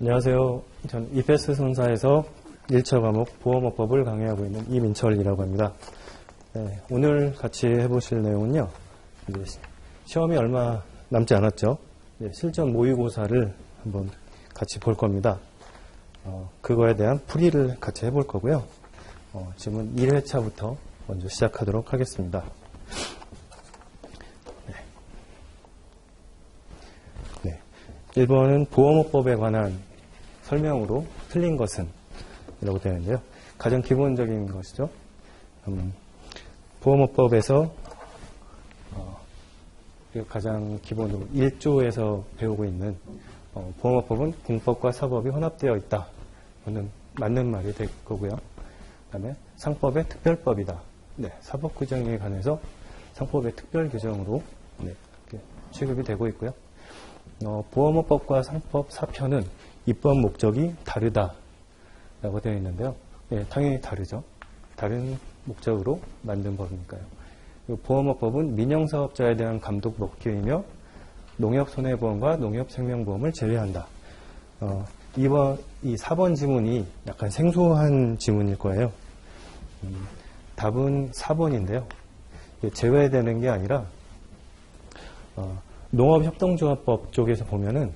안녕하세요. 저는 이페스 손사에서 1차 과목 보험업법을 강의하고 있는 이민철이라고 합니다. 네, 오늘 같이 해보실 내용은요. 이제 시험이 얼마 남지 않았죠. 실전 모의고사를 한번 같이 볼 겁니다. 그거에 대한 풀이를 같이 해볼 거고요. 지금은 1회차부터 먼저 시작하도록 하겠습니다. 1번은 보험업법에 관한 설명으로 틀린 것은 이라고 되어 있는데요. 가장 기본적인 것이죠. 보험업법에서 가장 기본으로 1조에서 배우고 있는 보험업법은 공법과 사법이 혼합되어 있다. 이거는 맞는 말이 될 거고요. 그 다음에 상법의 특별법이다. 사법 규정에 관해서 상법의 특별 규정으로 이렇게 취급이 되고 있고요. 보험업법과 상법 4편은 입법 목적이 다르다라고 되어 있는데요. 당연히 다르죠. 다른 목적으로 만든 법이니까요. 보험업법은 민영사업자에 대한 감독 법규이며 농협손해보험과 농협생명보험을 제외한다. 이 4번 지문이 약간 생소한 지문일 거예요. 답은 4번인데요. 제외되는 게 아니라 농업협동조합법 쪽에서 보면은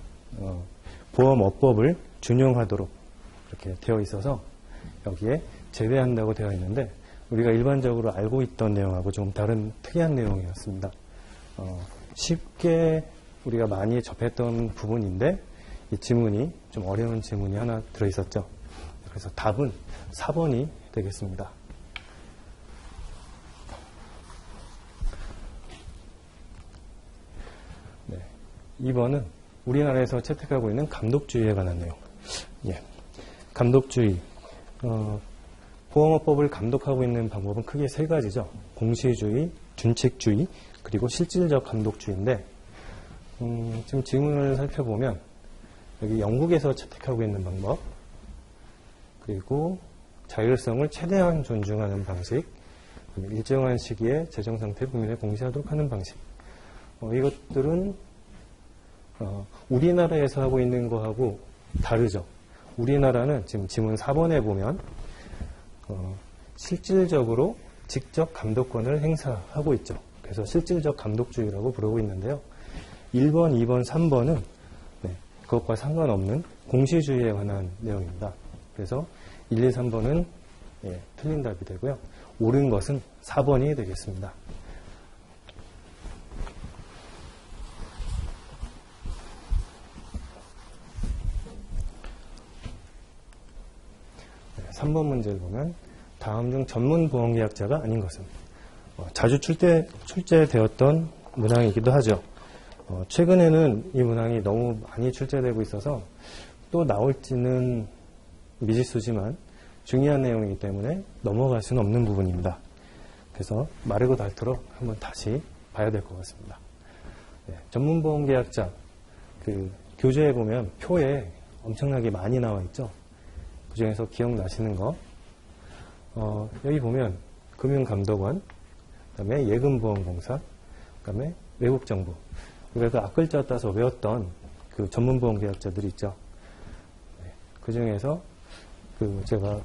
보험업법을 준용하도록 이렇게 되어 있어서 여기에 제외한다고 되어 있는데 우리가 일반적으로 알고 있던 내용하고 좀 다른 특이한 내용이었습니다. 쉽게 우리가 많이 접했던 부분인데 이 지문이 좀 어려운 지문이 하나 들어있었죠. 그래서 답은 4번이 되겠습니다. 2번은 우리나라에서 채택하고 있는 감독주의에 관한 내용. 감독주의. 보험업법을 감독하고 있는 방법은 크게 세 가지죠. 공시주의, 준칙주의, 그리고 실질적 감독주의인데, 지금 지문을 살펴보면, 여기 영국에서 채택하고 있는 방법, 그리고 자율성을 최대한 존중하는 방식, 일정한 시기에 재정상태 국민에 공시하도록 하는 방식. 이것들은 우리나라에서 하고 있는 거하고 다르죠. 우리나라는 지금 지문 4번에 보면 실질적으로 직접 감독권을 행사하고 있죠. 그래서 실질적 감독주의라고 부르고 있는데요. 1번, 2번, 3번은 그것과 상관없는 공시주의에 관한 내용입니다. 그래서 1, 2, 3번은 틀린 답이 되고요. 옳은 것은 4번이 되겠습니다. 3번 문제를 보면 다음 중 전문보험계약자가 아닌 것은 자주 출제되었던 문항이기도 하죠. 최근에는 이 문항이 너무 많이 출제되고 있어서 또 나올지는 미지수지만 중요한 내용이기 때문에 넘어갈 수는 없는 부분입니다. 그래서 마르고 닳도록 한번 다시 봐야 될 것 같습니다. 전문보험계약자 교재에 보면 표에 엄청나게 많이 나와 있죠. 그 중에서 기억나시는 거 여기 보면 금융감독원, 그 다음에 예금보험공사, 그 다음에 외국정부. 그래서 앞글자 따서 외웠던 그 전문보험계약자들이 있죠. 그 중에서 제가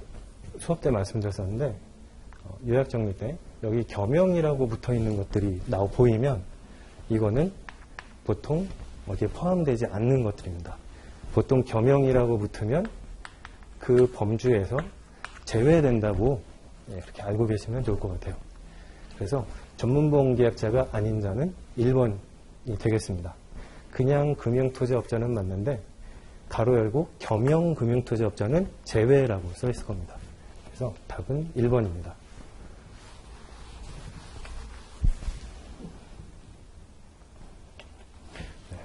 수업 때 말씀드렸었는데 요약정리 때 여기 겸용이라고 붙어 있는 것들이 보이면 이거는 보통 어디에 포함되지 않는 것들입니다. 보통 겸용이라고 붙으면 그 범주에서 제외된다고 이렇게 알고 계시면 좋을 것 같아요. 그래서 전문보험계약자가 아닌 자는 1번이 되겠습니다. 그냥 금융투자업자는 맞는데 가로 열고 겸용금융투자업자는 제외라고 써 있을 겁니다. 그래서 답은 1번입니다.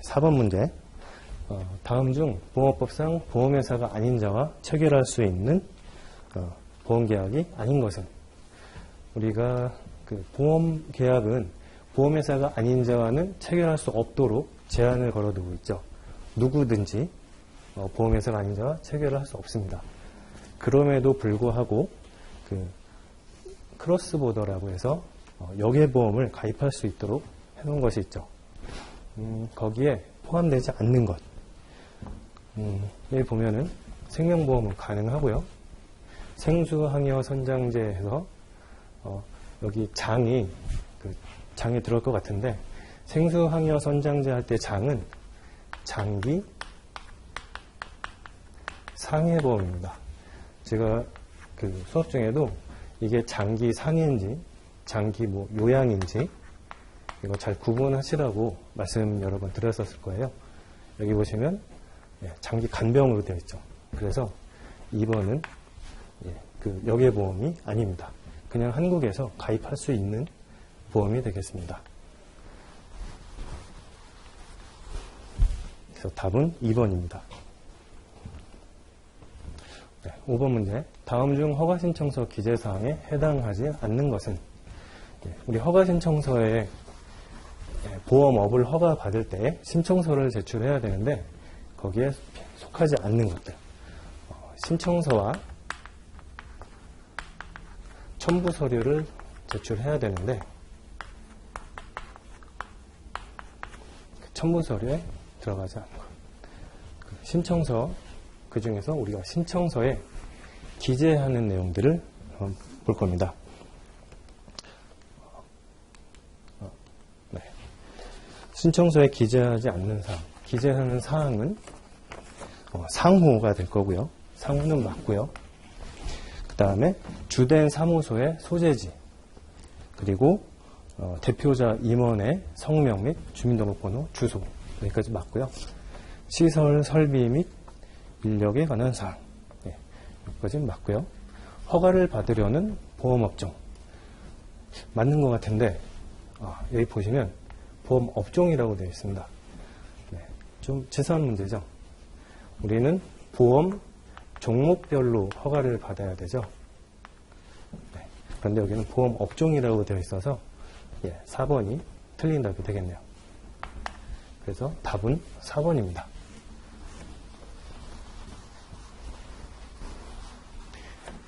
4번 문제. 다음 중 보험업법상 보험회사가 아닌 자와 체결할 수 있는 보험계약이 아닌 것은 우리가 보험계약은 보험회사가 아닌 자와는 체결할 수 없도록 제한을 걸어두고 있죠. 누구든지 보험회사가 아닌 자와 체결을 할 수 없습니다. 그럼에도 불구하고 크로스보더라고 해서 역외보험을 가입할 수 있도록 해놓은 것이 있죠. 거기에 포함되지 않는 것. 여기 보면은 생명보험은 가능하고요. 생수항여 선장제에서 여기 장이 들어올 것 같은데, 생수항여 선장제 할 때 장은 장기 상해보험입니다. 제가 수업 중에도 이게 장기 상해인지 장기 요양인지 이거 잘 구분하시라고 말씀 여러 번 드렸었을 거예요. 여기 보시면 장기 간병으로 되어 있죠. 그래서 2번은 역외보험이 아닙니다. 그냥 한국에서 가입할 수 있는 보험이 되겠습니다. 그래서 답은 2번입니다. 5번 문제. 다음 중 허가신청서 기재사항에 해당하지 않는 것은? 우리 허가신청서에 보험업을 허가받을 때 신청서를 제출해야 되는데 거기에 속하지 않는 것들. 신청서와 첨부 서류를 제출해야 되는데 그 첨부 서류에 들어가지 않는 것. 신청서, 그 중에서 우리가 신청서에 기재하는 내용들을 볼 겁니다. 신청서에 기재하지 않는 사항, 기재하는 사항은 상호가 될 거고요. 상호는 맞고요. 그 다음에 주된 사무소의 소재지, 그리고 대표자 임원의 성명 및 주민등록번호, 주소, 여기까지 맞고요. 시설, 설비 및 인력에 관한 사항, 여기까지 맞고요. 허가를 받으려는 보험업종, 맞는 것 같은데 여기 보시면 보험업종이라고 되어 있습니다. 좀 재수한 문제죠. 우리는 보험 종목별로 허가를 받아야 되죠. 그런데 여기는 보험업종이라고 되어 있어서 4번이 틀린 답이 되겠네요. 그래서 답은 4번입니다.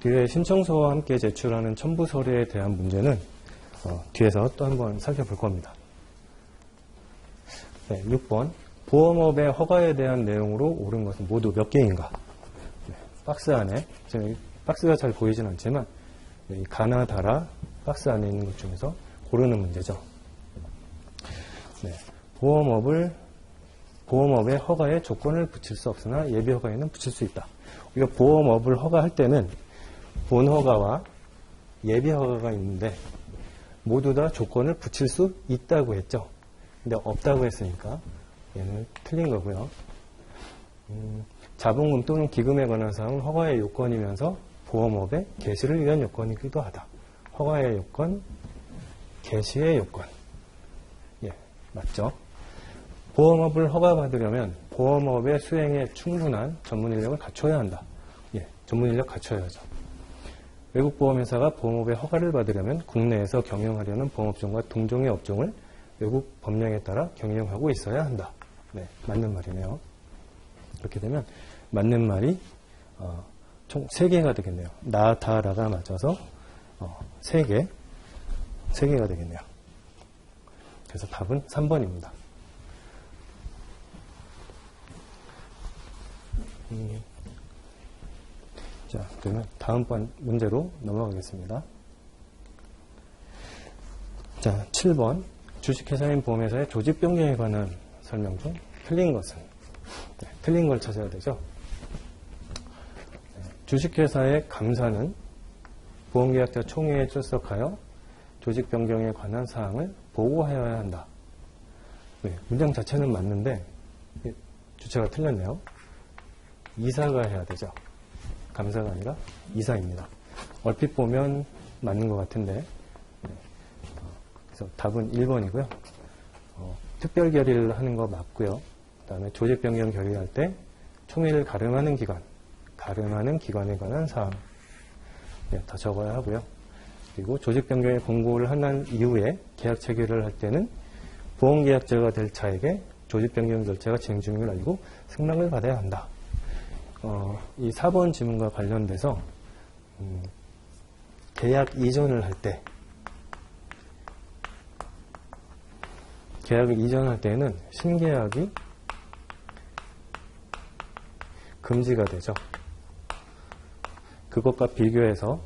뒤에 신청서와 함께 제출하는 첨부 서류에 대한 문제는 뒤에서 또 한번 살펴볼 겁니다. 6번. 보험업의 허가에 대한 내용으로 옳은 것은 모두 몇 개인가? 박스 안에, 지금 박스가 잘 보이진 않지만 이 가나 다라 박스 안에 있는 것 중에서 고르는 문제죠. 보험업의 허가에 조건을 붙일 수 없으나 예비 허가에는 붙일 수 있다. 우리가 보험업을 허가할 때는 본 허가와 예비 허가가 있는데 모두 다 조건을 붙일 수 있다고 했죠. 근데 없다고 했으니까 얘는 틀린 거고요. 자본금 또는 기금에 관한 사항은 허가의 요건이면서 보험업의 개시를 위한 요건이기도 하다. 허가의 요건, 개시의 요건. 맞죠? 보험업을 허가받으려면 보험업의 수행에 충분한 전문 인력을 갖춰야 한다. 전문 인력 갖춰야죠. 외국 보험회사가 보험업의 허가를 받으려면 국내에서 경영하려는 보험업종과 동종의 업종을 외국 법령에 따라 경영하고 있어야 한다. 맞는 말이네요. 그렇게 되면 맞는 말이 총 3개가 되겠네요. 나, 다, 라가 맞아서 3개가 되겠네요. 그래서 답은 3번입니다. 자, 그러면 다음번 문제로 넘어가겠습니다. 자, 7번. 주식회사인 보험회사의 조직 변경에 관한 설명 중 틀린 것은? 틀린 걸 찾아야 되죠. 주식회사의 감사는 보험계약자 총회에 출석하여 조직 변경에 관한 사항을 보고하여야 한다. 문장 자체는 맞는데 주체가 틀렸네요. 이사가 해야 되죠. 감사가 아니라 이사입니다. 얼핏 보면 맞는 것 같은데 그래서 답은 1번이고요. 특별 결의를 하는 거 맞고요. 그 다음에 조직 변경 결의할 때 총회를 가름하는 기관에 관한 사항 다 적어야 하고요. 그리고 조직 변경의 공고를 한 이후에 계약 체결을 할 때는 보험계약자가 될 자에게 조직 변경 결제가 진행 중임을 알리고 승낙을 받아야 한다. 이 4번 지문과 관련돼서 계약 이전을 할 때 계약을 이전할 때는 신계약이 금지가 되죠. 그것과 비교해서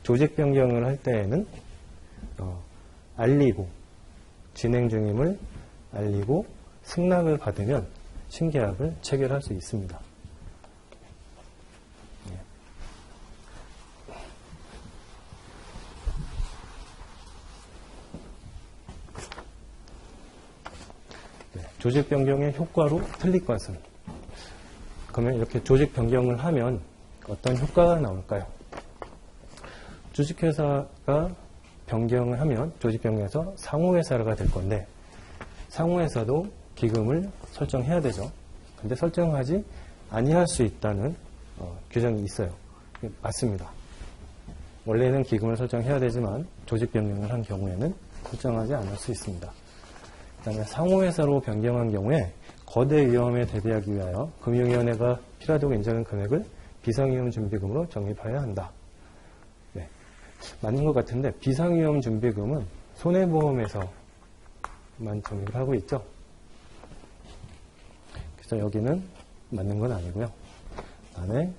조직 변경을 할 때에는 알리고 진행 중임을 알리고 승낙을 받으면 신계약을 체결할 수 있습니다. 조직 변경의 효과로 틀릴 것은, 그러면 이렇게 조직 변경을 하면 어떤 효과가 나올까요? 주식회사가 변경을 하면 조직 변경에서 상호회사가 될 건데, 상호회사도 기금을 설정해야 되죠. 근데 설정하지 아니할 수 있다는 규정이 있어요. 맞습니다. 원래는 기금을 설정해야 되지만 조직 변경을 한 경우에는 설정하지 않을 수 있습니다. 그 다음에 상호회사로 변경한 경우에 거대 위험에 대비하기 위하여 금융위원회가 필요하다고 인정한 금액을 비상위험 준비금으로 적립해야 한다. 네, 맞는 것 같은데 비상위험 준비금은 손해보험에서만 적립을 하고 있죠. 그래서 여기는 맞는 건 아니고요. 그다음에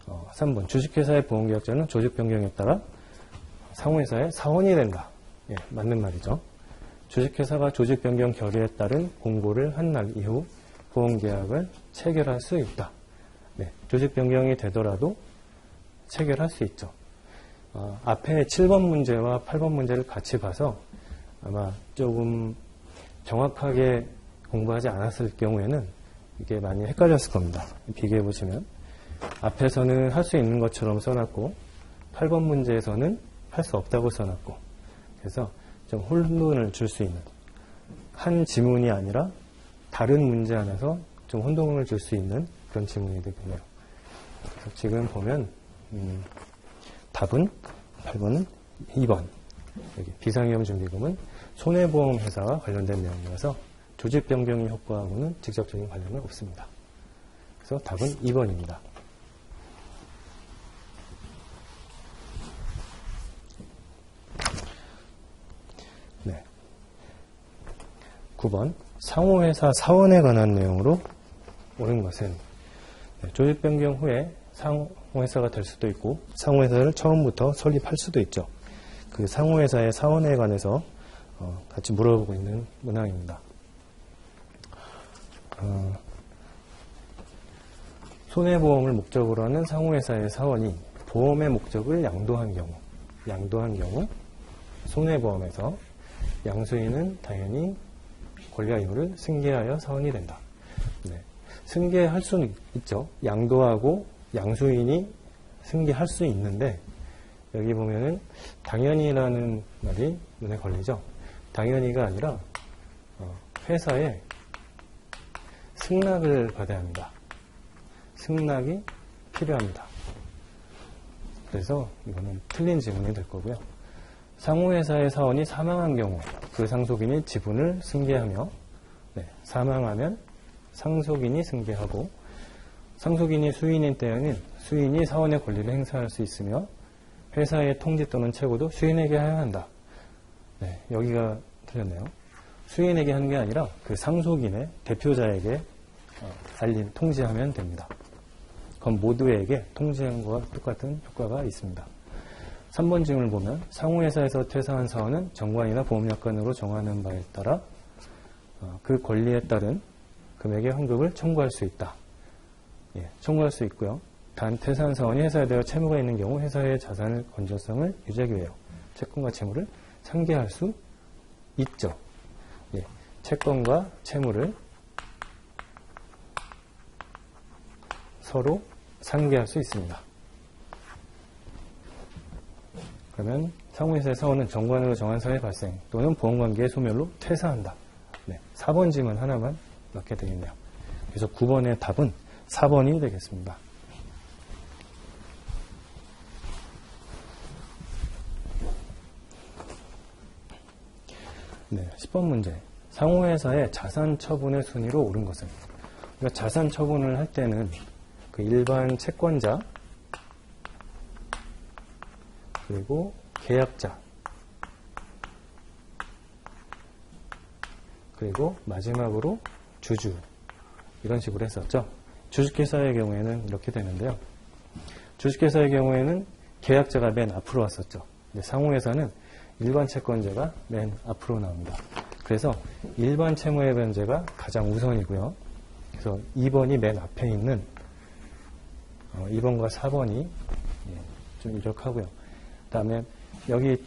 3번 주식회사의 보험계약자는 조직 변경에 따라 상호회사의 사원이 된다. 예, 맞는 말이죠. 주식회사가 조직 변경 결의에 따른 공고를 한 날 이후 보험계약을 체결할 수 있다. 네, 조직 변경이 되더라도 체결할 수 있죠. 앞에 7번 문제와 8번 문제를 같이 봐서 아마 조금 정확하게 공부하지 않았을 경우에는 이게 많이 헷갈렸을 겁니다. 비교해 보시면 앞에서는 할 수 있는 것처럼 써놨고 8번 문제에서는 할 수 없다고 써놨고, 그래서 좀 혼돈을 줄 수 있는, 한 지문이 아니라 다른 문제 안에서 좀 혼동을 줄 수 있는 그런 지문이 되겠네요. 그래서 지금 보면 답은 8번은 2번. 여기 비상위험 준비금은 손해보험 회사와 관련된 내용이라서 조직 변경의 효과하고는 직접적인 관련은 없습니다. 그래서 답은 2번입니다. 네. 9번 상호회사 사원에 관한 내용으로 옳은 것은, 조직 변경 후에 상호회사가 될 수도 있고 상호회사를 처음부터 설립할 수도 있죠. 그 상호회사의 사원에 관해서 같이 물어보고 있는 문항입니다. 손해보험을 목적으로 하는 상호회사의 사원이 보험의 목적을 양도한 경우 손해보험에서 양수인은 당연히 권리와 의무를 승계하여 사원이 된다. 네. 승계할 수는 있죠. 양도하고 양수인이 승계할 수 있는데, 여기 보면은 당연히라는 말이 눈에 걸리죠. 당연히가 아니라 회사에 승낙을 받아야 합니다. 승낙이 필요합니다. 그래서 이거는 틀린 지문이 될 거고요. 상호회사의 사원이 사망한 경우 그 상속인이 지분을 승계하며, 사망하면 상속인이 승계하고, 상속인이 수인인 때에는 수인이 사원의 권리를 행사할 수 있으며 회사의 통지 또는 채무도 수인에게 해야 한다. 네, 여기가 틀렸네요. 수인에게 하는 게 아니라 그 상속인의 대표자에게 통지하면 됩니다. 그럼 모두에게 통지한 것과 똑같은 효과가 있습니다. 3번 질문을 보면 상호회사에서 퇴사한 사원은 정관이나 보험약관으로 정하는 바에 따라 그 권리에 따른 금액의 환급을 청구할 수 있다. 예, 청구할 수 있고요. 단 퇴사한 사원이 회사에 대해 채무가 있는 경우 회사의 자산의 건전성을 유지하기 위하여 채권과 채무를 상계할 수 있죠. 예, 채권과 채무를 서로 상계할 수 있습니다. 그러면 상호회사의 사원은 정관으로 정한 사회 발생 또는 보험관계의 소멸로 퇴사한다. 네, 4번 질문 하나만 넣게 되겠네요. 그래서 9번의 답은 4번이 되겠습니다. 네, 10번 문제. 상호회사의 자산 처분의 순위로 옳은 것은, 그러니까 자산 처분을 할 때는 그 일반 채권자 그리고 계약자 그리고 마지막으로 주주, 이런 식으로 했었죠. 주식회사의 경우에는 이렇게 되는데요. 주식회사의 경우에는 계약자가 맨 앞으로 왔었죠. 근데 상호회사는 일반 채권자가 맨 앞으로 나옵니다. 그래서 일반 채무의 변제가 가장 우선이고요. 그래서 2번이 맨 앞에 있는 2번과 4번이 좀 유력하고요. 그 다음에 여기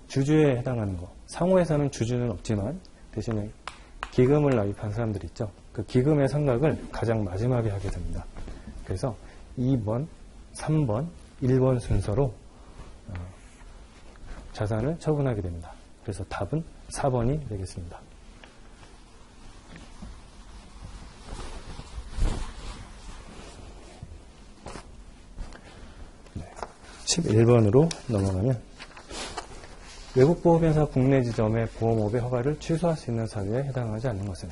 주주에 해당하는 거. 상호회사는 주주는 없지만 대신에 기금을 납입한 사람들 있죠. 그 기금의 상각을 가장 마지막에 하게 됩니다. 그래서 2번, 3번, 1번 순서로 자산을 처분하게 됩니다. 그래서 답은 4번이 되겠습니다. 네, 11번으로 넘어가면 외국보험회사 국내 지점의 보험업의 허가를 취소할 수 있는 사유에 해당하지 않는 것은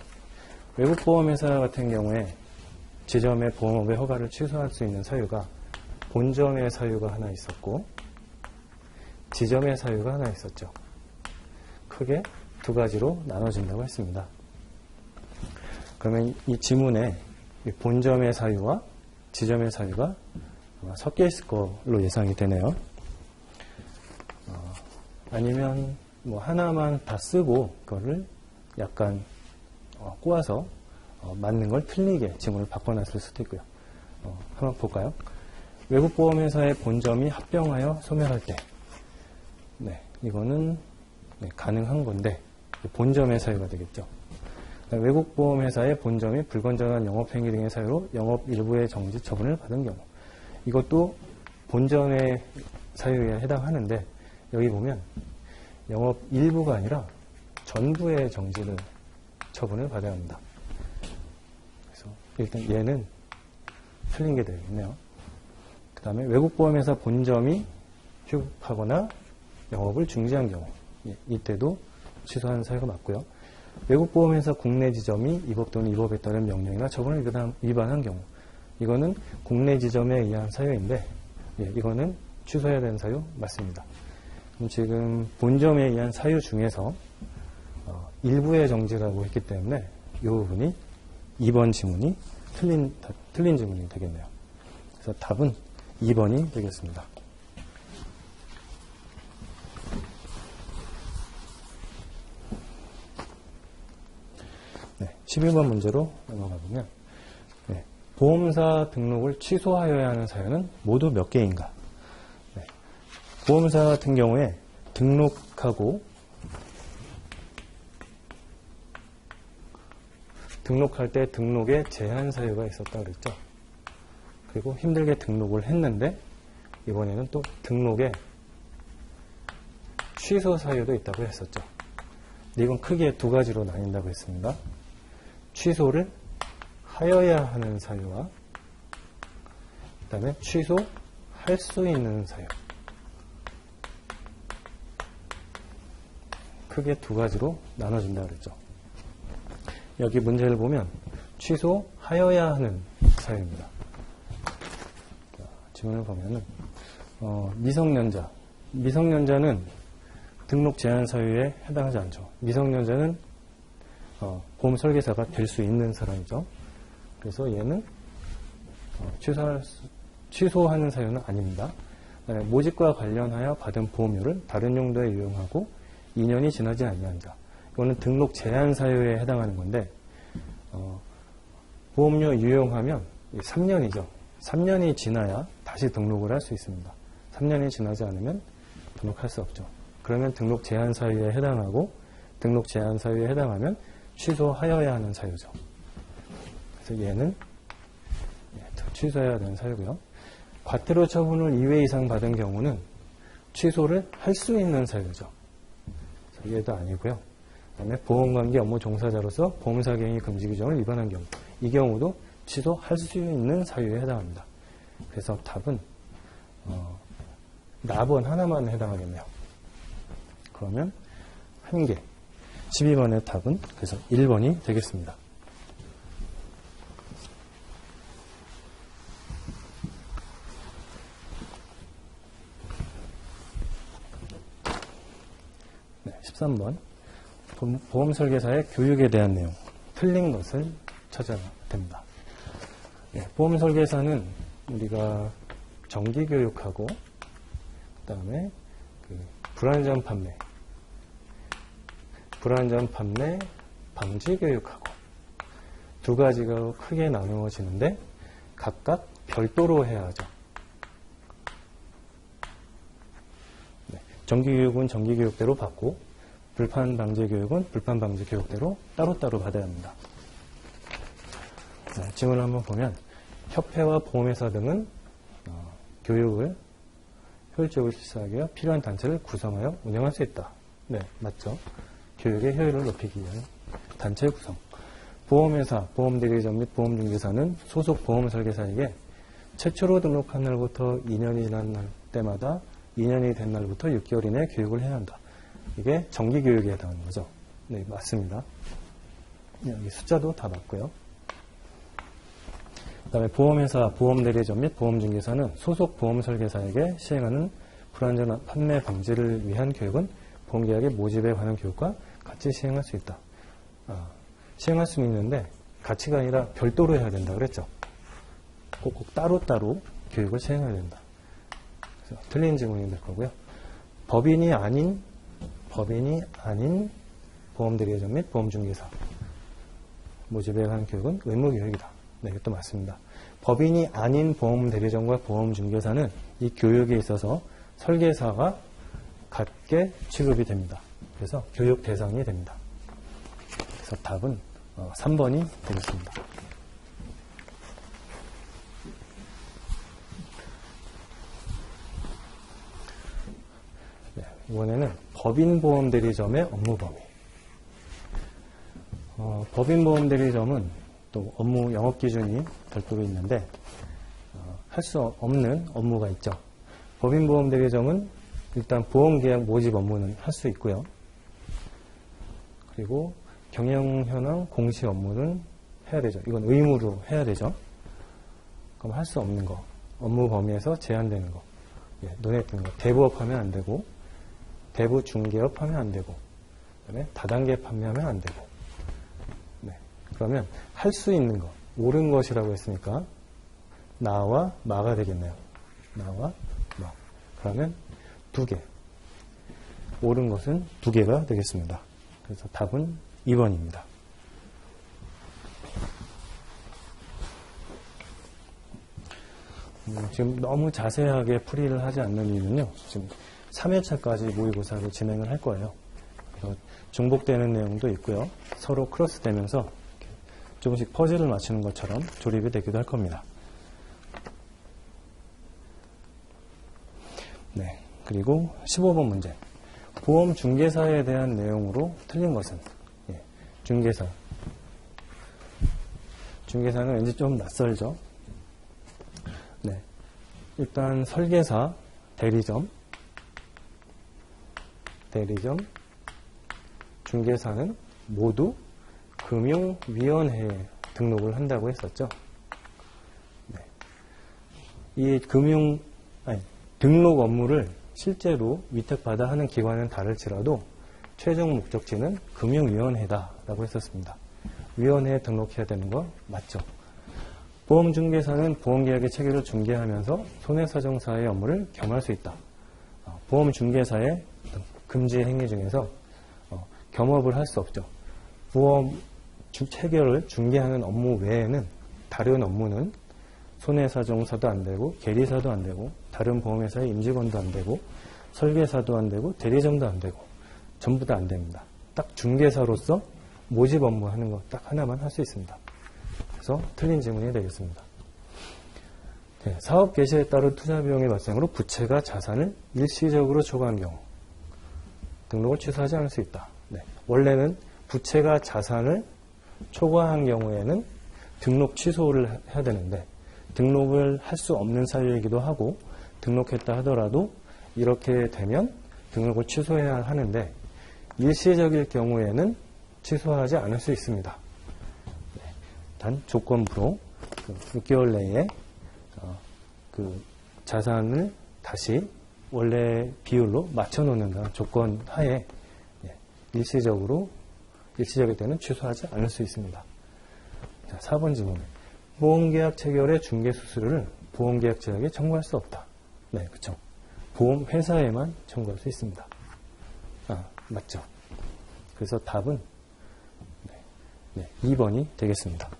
외국보험회사 같은 경우에 지점의 보험업의 허가를 취소할 수 있는 사유가 본점의 사유가 하나 있었고 지점의 사유가 하나 있었죠. 크게 두 가지로 나눠진다고 했습니다. 그러면 이 지문에 본점의 사유와 지점의 사유가 아마 섞여 있을 걸로 예상이 되네요. 아니면 뭐 하나만 다 쓰고 그거를 약간 꼬아서 맞는 걸 틀리게 지문을 바꿔놨을 수도 있고요. 한번 볼까요? 외국보험회사의 본점이 합병하여 소멸할 때 이거는 가능한 건데 본점의 사유가 되겠죠. 외국보험회사의 본점이 불건전한 영업행위 등의 사유로 영업 일부의 정지 처분을 받은 경우 이것도 본점의 사유에 해당하는데 여기 보면 영업 일부가 아니라 전부의 정지를 처분을 받아야 합니다. 그래서 일단 얘는 틀린 게 되겠네요. 그 다음에 외국보험회사 본점이 휴업하거나 영업을 중지한 경우 이때도 취소하는 사유가 맞고요. 외국보험회사 국내 지점이 이 법 또는 이 법에 따른 명령이나 처분을 위반한 경우 이거는 국내 지점에 의한 사유인데 이거는 취소해야 되는 사유 맞습니다. 그럼 지금 본점에 의한 사유 중에서 일부의 정지라고 했기 때문에 이 부분이 2번 지문이 틀린 지문이 되겠네요. 그래서 답은 2번이 되겠습니다. 네, 11번 문제로 넘어가 보면 보험사 등록을 취소하여야 하는 사유는 모두 몇 개인가? 보험사 같은 경우에 등록할 때 등록에 제한 사유가 있었다 그랬죠. 그리고 힘들게 등록을 했는데 이번에는 또 등록에 취소 사유도 있다고 했었죠. 이건 크게 두 가지로 나뉜다고 했습니다. 취소를 하여야 하는 사유와 그 다음에 취소할 수 있는 사유. 크게 두 가지로 나눠진다고 그랬죠. 여기 문제를 보면 취소하여야 하는 사유입니다. 지문을 보면은 미성년자는 등록 제한 사유에 해당하지 않죠. 미성년자는 보험 설계사가 될 수 있는 사람이죠. 그래서 얘는 취소하는 사유는 아닙니다. 모집과 관련하여 받은 보험료를 다른 용도에 유용하고 2년이 지나지 아니한 자. 이거는 등록 제한 사유에 해당하는 건데 보험료 유용하면 3년이죠. 3년이 지나야 다시 등록을 할 수 있습니다. 3년이 지나지 않으면 등록할 수 없죠. 그러면 등록 제한 사유에 해당하고 등록 제한 사유에 해당하면 취소하여야 하는 사유죠. 그래서 얘는 취소해야 되는 사유고요. 과태료 처분을 2회 이상 받은 경우는 취소를 할 수 있는 사유죠. 얘도 아니고요. 그다음에 보험관계 업무 종사자로서 보험사기행위 금지 규정을 위반한 경우 이 경우도 취소할 수 있는 사유에 해당합니다. 그래서 답은 납은 하나만 해당하겠네요. 그러면 한 개 12번의 답은 그래서 1번이 되겠습니다. 네, 13번 보험 설계사의 교육에 대한 내용 틀린 것을 찾아야 됩니다. 보험 설계사는 우리가 정기 교육하고 그다음에 불안전 판매 방지 교육하고 두 가지가 크게 나누어지는데 각각 별도로 해야 하죠. 정기 교육은 정기 교육대로 받고 불판 방지 교육은 불판 방지 교육대로 따로따로 받아야 합니다. 지문을 한번 보면 협회와 보험회사 등은 교육을 효율적으로 실시하기 위해 필요한 단체를 구성하여 운영할 수 있다. 네, 맞죠. 교육의 효율을 높이기 위한 단체 구성. 보험회사, 보험대리점 및 보험중개사는 소속 보험 설계사에게 최초로 등록한 날부터 2년이 지난 날 때마다 2년이 된 날부터 6개월 이내에 교육을 해야 한다. 이게 정기 교육에 해당하는 거죠. 네, 맞습니다. 여기 숫자도 다 맞고요. 그 다음에 보험회사, 보험대리점 및 보험중개사는 소속 보험 설계사에게 시행하는 불안전 판매 방지를 위한 교육은 보험계약의 모집에 관한 교육과 같이 시행할 수 있다. 시행할 수는 있는데 같이가 아니라 별도로 해야 된다 그랬죠. 꼭 따로따로 교육을 시행해야 된다. 그래서 틀린 질문이 될 거고요. 법인이 아닌 보험대리점 및 보험중개사 모집에 관한 교육은 의무교육이다. 네, 이것도 맞습니다. 법인이 아닌 보험대리점과 보험중개사는 이 교육에 있어서 설계사가 같게 취급이 됩니다. 그래서 교육 대상이 됩니다. 그래서 답은 3번이 되겠습니다. 네, 이번에는 법인보험대리점의 업무 범위. 법인보험대리점은 또 업무 영업기준이 별도로 있는데 할 수 없는 업무가 있죠. 법인보험대리점은 일단 보험계약 모집 업무는 할 수 있고요. 그리고 경영현황 공시 업무는 해야 되죠. 이건 의무로 해야 되죠. 그럼 할 수 없는 거, 업무 범위에서 제한되는 거, 눈에 띄는 거, 대부업 하면 안 되고, 대부 중개업 하면 안 되고, 그다음에 다단계 판매하면 안 되고. 네. 그러면 할 수 있는 거, 옳은 것이라고 했으니까 나와 마가 되겠네요. 나와 마. 그러면 2개. 옳은 것은 2개가 되겠습니다. 그래서 답은 2번입니다. 지금 너무 자세하게 풀이를 하지 않는 이유는요. 지금 3회차까지 모의고사를 진행을 할 거예요. 그래서 중복되는 내용도 있고요. 서로 크로스되면서 조금씩 퍼즐을 맞추는 것처럼 조립이 되기도 할 겁니다. 네. 그리고 15번 문제. 보험 중개사에 대한 내용으로 틀린 것은? 중개사. 중개사는 왠지 좀 낯설죠? 네. 일단 설계사, 대리점, 중개사는 모두 금융위원회에 등록을 한다고 했었죠. 네. 이 등록 업무를 실제로 위탁받아 하는 기관은 다를지라도 최종 목적지는 금융위원회다라고 했었습니다. 위원회에 등록해야 되는 거 맞죠? 보험중개사는 보험계약의 체계를 중개하면서 손해사정사의 업무를 겸할 수 있다. 보험중개사의 금지 행위 중에서 겸업을 할 수 없죠. 보험 체계를 중개하는 업무 외에는 다른 업무는 손해사정사도 안 되고 계리사도 안 되고 다른 보험회사의 임직원도 안 되고 설계사도 안 되고 대리점도 안 되고 전부 다 안 됩니다. 딱 중개사로서 모집 업무 하는 거 딱 하나만 할 수 있습니다. 그래서 틀린 질문이 되겠습니다. 네, 사업 개시에 따른 투자 비용의 발생으로 부채가 자산을 일시적으로 초과한 경우 등록을 취소하지 않을 수 있다. 네, 원래는 부채가 자산을 초과한 경우에는 등록 취소를 해야 되는데 등록을 할 수 없는 사유이기도 하고 등록했다 하더라도 이렇게 되면 등록을 취소해야 하는데 일시적일 경우에는 취소하지 않을 수 있습니다. 네, 단 조건부로 6개월 내에 그 자산을 다시 원래 비율로 맞춰놓는다는 조건 하에 일시적일 때는 취소하지 않을 수 있습니다. 자, 4번 질문. 보험계약 체결의 중개수수료를 보험계약제약에 청구할 수 없다. 네, 그쵸. 보험회사에만 청구할 수 있습니다. 맞죠. 그래서 답은 2번이 되겠습니다.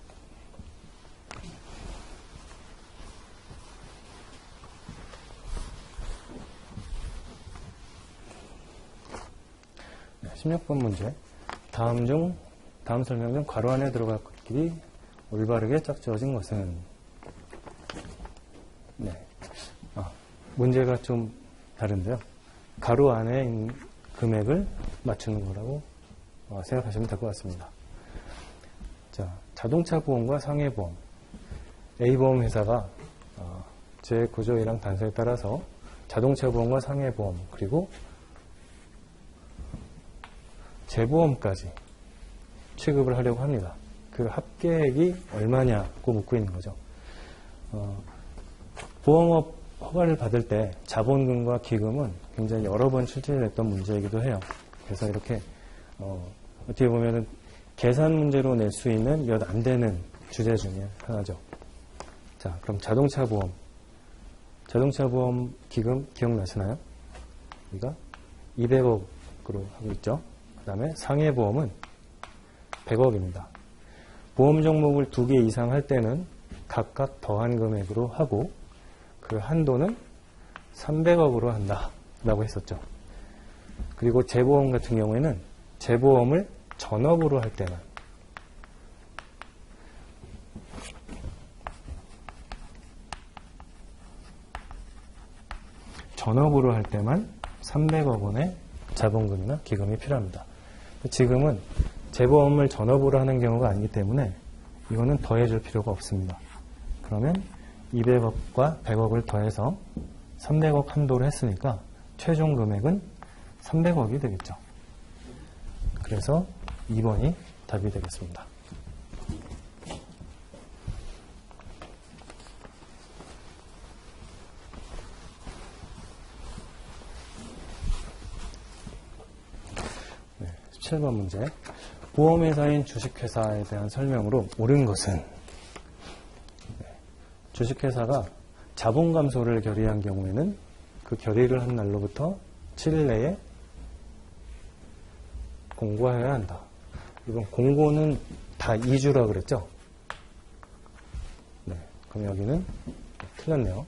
네, 16번 문제. 다음 설명 중 괄호 안에 들어갈 것끼리 올바르게 짝지어진 것은? 네. 문제가 좀 다른데요. 가로 안에 있는 금액을 맞추는 거라고 생각하시면 될 것 같습니다. 자, 자동차 보험과 상해보험. A보험 회사가 제 구조이랑 단서에 따라서 자동차 보험과 상해보험 그리고 재보험까지 취급을 하려고 합니다. 그 합계액이 얼마냐고 묻고 있는 거죠. 보험업 허가를 받을 때 자본금과 기금은 굉장히 여러 번 출제됐던 문제이기도 해요. 그래서 이렇게 어떻게 보면은 계산 문제로 낼 수 있는 몇 안 되는 주제 중에 하나죠. 자, 그럼 자동차 보험 기금 기억나시나요? 우리가 200억으로 하고 있죠. 그 다음에 상해보험은 100억입니다. 보험 종목을 2개 이상 할 때는 각각 더한 금액으로 하고 그 한도는 300억으로 한다라고 했었죠. 그리고 재보험 같은 경우에는 재보험을 전업으로 할 때는 전업으로 할 때만 300억 원의 자본금이나 기금이 필요합니다. 지금은 재보험을 전업으로 하는 경우가 아니기 때문에 이거는 더해줄 필요가 없습니다. 그러면 200억과 100억을 더해서 300억 한도로 했으니까 최종 금액은 300억이 되겠죠. 그래서 2번이 답이 되겠습니다. 네, 17번 문제. 보험회사인 주식회사에 대한 설명으로 옳은 것은? 주식회사가 자본 감소를 결의한 경우에는 그 결의를 한 날로부터 7일 내에 공고하여야 한다. 이건 공고는 다 2주라 그랬죠? 네, 그럼 여기는 틀렸네요.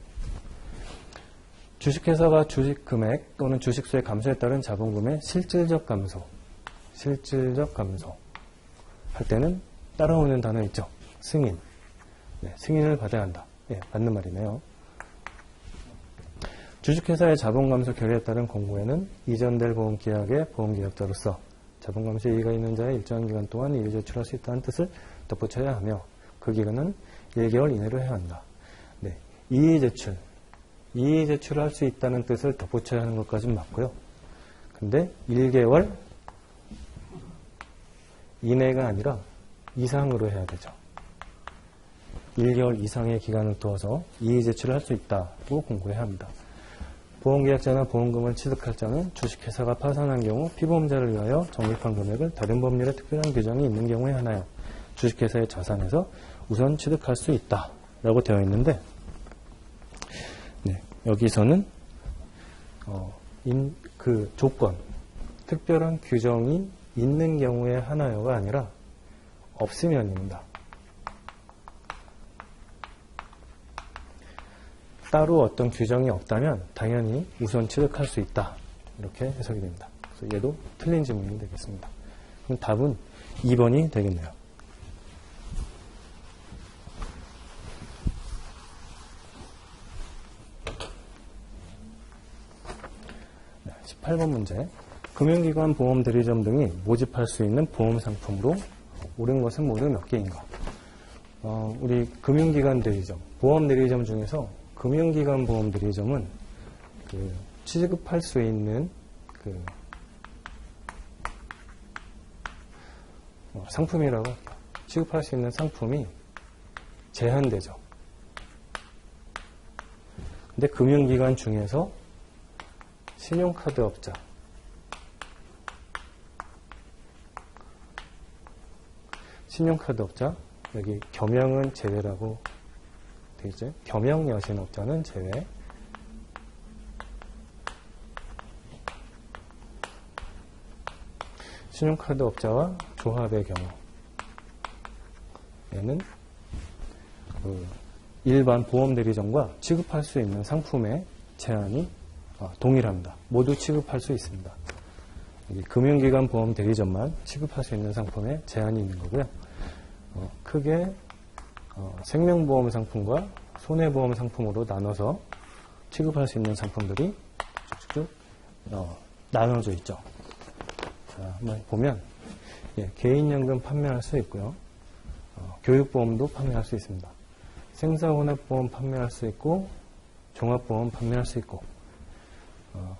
주식회사가 주식 금액 또는 주식수의 감소에 따른 자본금의 실질적 감소 할 때는 따라오는 단어 있죠? 승인. 네, 승인을 받아야 한다. 예, 맞는 말이네요. 주식회사의 자본감소 결의에 따른 공고에는 이전될 보험계약의 보험계약자로서 자본감소에 이의가 있는 자의 일정한 기간 동안 이의 제출할 수 있다는 뜻을 덧붙여야 하며 그 기간은 1개월 이내로 해야 한다. 네, 이의 제출할 수 있다는 뜻을 덧붙여야 하는 것까지는 맞고요. 근데 1개월 이내가 아니라 이상으로 해야 되죠. 1개월 이상의 기간을 두어서 이의 제출을 할 수 있다고 공고해야 합니다. 보험계약자나 보험금을 취득할 자는 주식회사가 파산한 경우 피보험자를 위하여 적립한 금액을 다른 법률에 특별한 규정이 있는 경우에 하나여 주식회사의 자산에서 우선 취득할 수 있다 라고 되어 있는데, 네, 여기서는 그 조건, 특별한 규정이 있는 경우에 하나여가 아니라 없으면입니다. 따로 어떤 규정이 없다면 당연히 우선 취득할 수 있다. 이렇게 해석이 됩니다. 그래서 얘도 틀린 질문이 되겠습니다. 그럼 답은 2번이 되겠네요. 네, 18번 문제. 금융기관, 보험 대리점 등이 모집할 수 있는 보험 상품으로 옳은 것은 모두 몇 개인가? 우리 금융기관 대리점, 보험 대리점 중에서 금융기관 보험 대리점은 취급할 수 있는 상품이라고 할게요. 취급할 수 있는 상품이 제한되죠. 근데 금융기관 중에서 신용카드 업자, 여기 겸영은 제외라고 되겠죠. 겸영 여신업자는 제외. 신용카드 업자와 조합의 경우 얘는 일반 보험대리점과 취급할 수 있는 상품의 제한이 동일합니다. 모두 취급할 수 있습니다. 여기 금융기관 보험대리점만 취급할 수 있는 상품에 제한이 있는 거고요. 크게 생명보험 상품과 손해보험 상품으로 나눠서 취급할 수 있는 상품들이 쭉쭉 나눠져 있죠. 자, 한번 보면 개인연금 판매할 수 있고요. 교육보험도 판매할 수 있습니다. 생사혼합보험 판매할 수 있고 종합보험 판매할 수 있고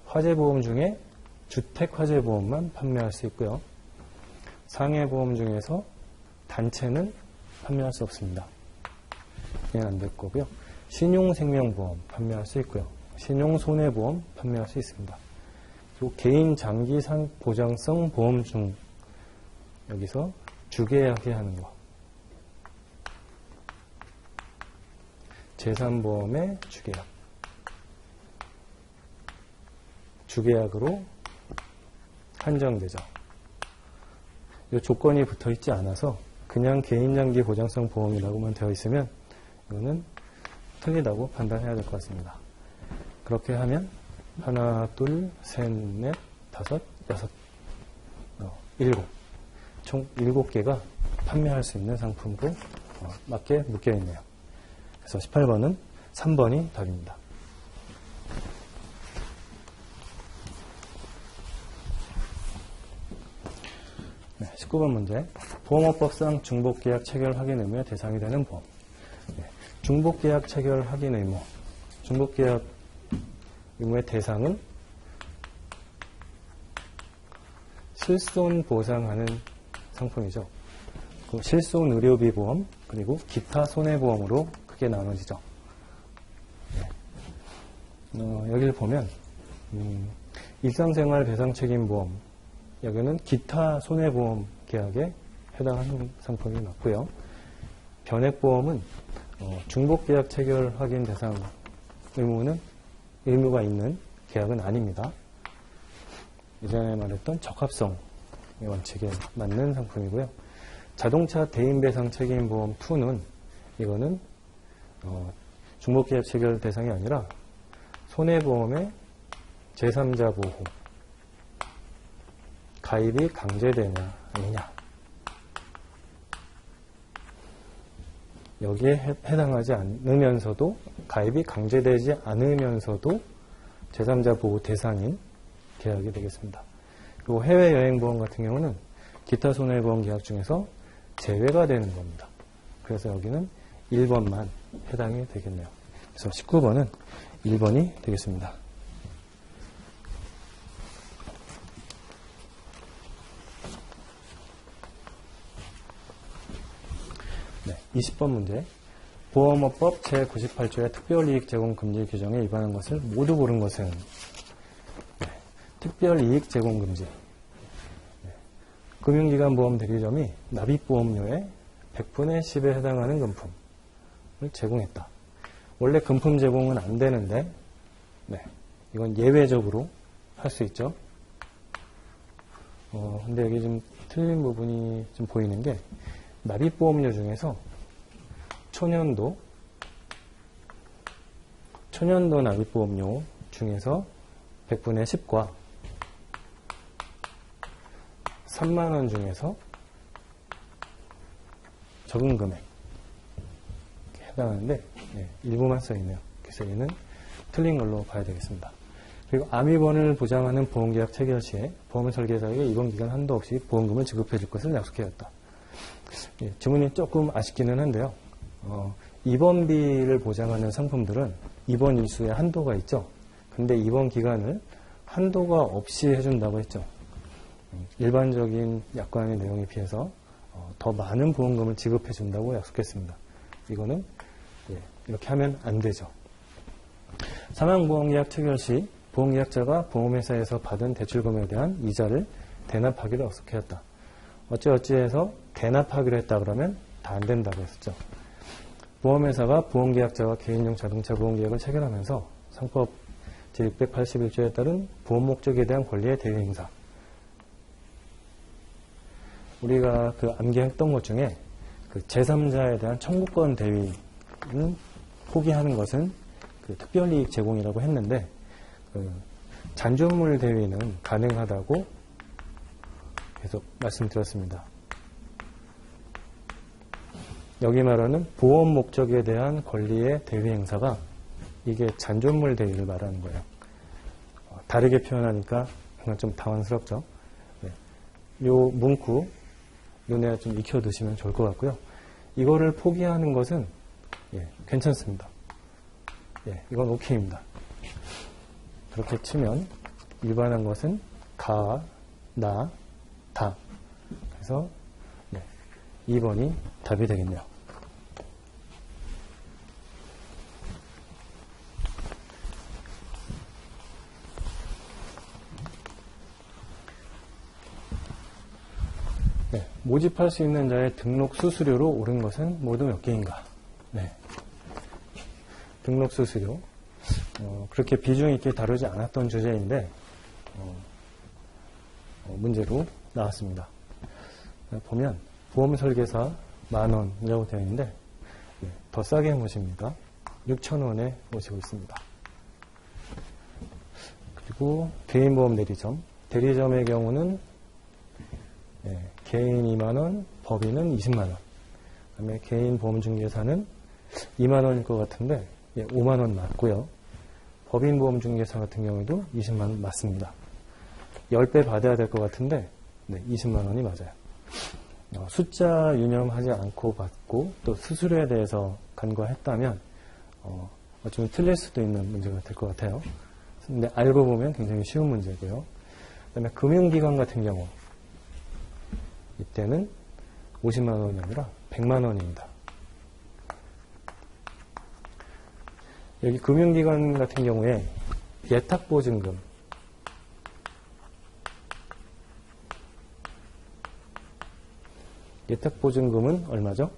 화재보험 중에 주택화재보험만 판매할 수 있고요. 상해보험 중에서 단체는 판매할 수 없습니다. 이건 안 될 거고요. 신용생명보험 판매할 수 있고요. 신용손해보험 판매할 수 있습니다. 그리고 개인 장기상 보장성 보험 중 여기서 주계약에 하는 거. 재산보험의 주계약. 주계약으로 한정되죠. 이 조건이 붙어 있지 않아서 그냥 개인장기 보장성 보험이라고만 되어 있으면 이거는 틀리다고 판단해야 될 것 같습니다. 그렇게 하면 하나, 둘, 셋, 넷, 다섯, 여섯, 일곱. 총 7개가 판매할 수 있는 상품으로 맞게 묶여 있네요. 그래서 18번은 3번이 답입니다. 네, 19번 문제. 보험업법상 중복계약 체결 확인 의무의 대상이 되는 보험. 네, 중복계약 체결 확인 의무. 중복계약 의무의 대상은 실손 보상하는 상품이죠. 그 실손 의료비 보험 그리고 기타 손해보험으로 크게 나눠지죠. 네. 여기를 보면 일상생활 배상책임보험 여기는 기타 손해보험 계약에 해당하는 상품이 맞고요. 변액보험은 중복계약 체결 확인 대상 의무가 있는 계약은 아닙니다. 예전에 말했던 적합성의 원칙에 맞는 상품이고요. 자동차 대인배상 책임보험 2는 이거는 중복계약 체결 대상이 아니라 손해보험의 제3자 보호 가입이 강제되냐 아니냐 여기에 해당하지 않으면서도 가입이 강제되지 않으면서도 제3자 보호 대상인 계약이 되겠습니다. 그리고 해외여행보험 같은 경우는 기타 손해보험 계약 중에서 제외가 되는 겁니다. 그래서 여기는 1번만 해당이 되겠네요. 그래서 19번은 1번이 되겠습니다. 네, 20번 문제. 보험업법 제98조의 특별이익 제공 금지 규정에 위반한 것을 모두 고른 것은 특별이익 제공 금지. 금융기관 보험 대리점이 납입보험료의 100분의 10에 해당하는 금품을 제공했다. 원래 금품 제공은 안 되는데, 이건 예외적으로 할 수 있죠. 근데 여기 좀 틀린 부분이 좀 보이는 게, 납입보험료 중에서 초년도 납입보험료 중에서 100분의 10과 3만원 중에서 적은 금액 해당하는데 일부만 써있네요. 그래서 얘는 틀린 걸로 봐야 되겠습니다. 그리고 암입원을 보장하는 보험계약 체결 시에 보험 설계사에게 입원 기간 한도 없이 보험금을 지급해 줄 것을 약속하였다. 질문이 조금 아쉽기는 한데요. 입원비를 보장하는 상품들은 입원 일수에 한도가 있죠. 근데 입원 기간을 한도가 없이 해준다고 했죠. 일반적인 약관의 내용에 비해서 더 많은 보험금을 지급해 준다고 약속했습니다. 이거는 이렇게 하면 안 되죠. 사망보험계약 체결 시 보험계약자가 보험회사에서 받은 대출금에 대한 이자를 대납하기로 약속하였다. 어찌해서 대납하기로 했다 그러면 다 안 된다고 했었죠. 보험회사가 보험계약자와 개인용 자동차 보험계약을 체결하면서 상법 제681조에 따른 보험 목적에 대한 권리의 대위 행사. 우리가 그 암기했던 것 중에 그 제3자에 대한 청구권 대위는 포기하는 것은 그 특별이익 제공이라고 했는데, 그 잔존물 대위는 가능하다고 계속 말씀드렸습니다. 여기 말하는 보험 목적에 대한 권리의 대위 행사가 이게 잔존물 대위를 말하는 거예요. 다르게 표현하니까 좀 당황스럽죠. 네. 요 문구 눈에 좀 익혀두시면 좋을 것 같고요. 이거를 포기하는 것은 괜찮습니다. 이건 오케이입니다. 그렇게 치면 일반한 것은 가, 나, 다. 그래서 2번이 답이 되겠네요. 모집할 수 있는 자의 등록 수수료로 오른 것은 모두 몇 개인가? 등록 수수료. 그렇게 비중 있게 다루지 않았던 주제인데, 문제로 나왔습니다. 보면, 보험 설계사 10,000원이라고 되어 있는데, 더 싸게 모십니다. 6,000원에 모시고 있습니다. 그리고 개인보험 대리점. 대리점의 경우는 개인 2만원, 법인은 20만원. 그 다음에 개인 보험중개사는 2만원일 것 같은데 5만원 맞고요. 법인 보험중개사 같은 경우에도 20만원 맞습니다. 10배 받아야 될 것 같은데 20만원이 맞아요. 숫자 유념하지 않고 받고 또 수수료에 대해서 간과했다면 좀 틀릴 수도 있는 문제가 될 것 같아요. 근데 알고 보면 굉장히 쉬운 문제고요. 그 다음에 금융기관 같은 경우 이때는 50만 원이 아니라 100만 원입니다. 여기 금융기관 같은 경우에 예탁보증금, 예탁보증금은 얼마죠?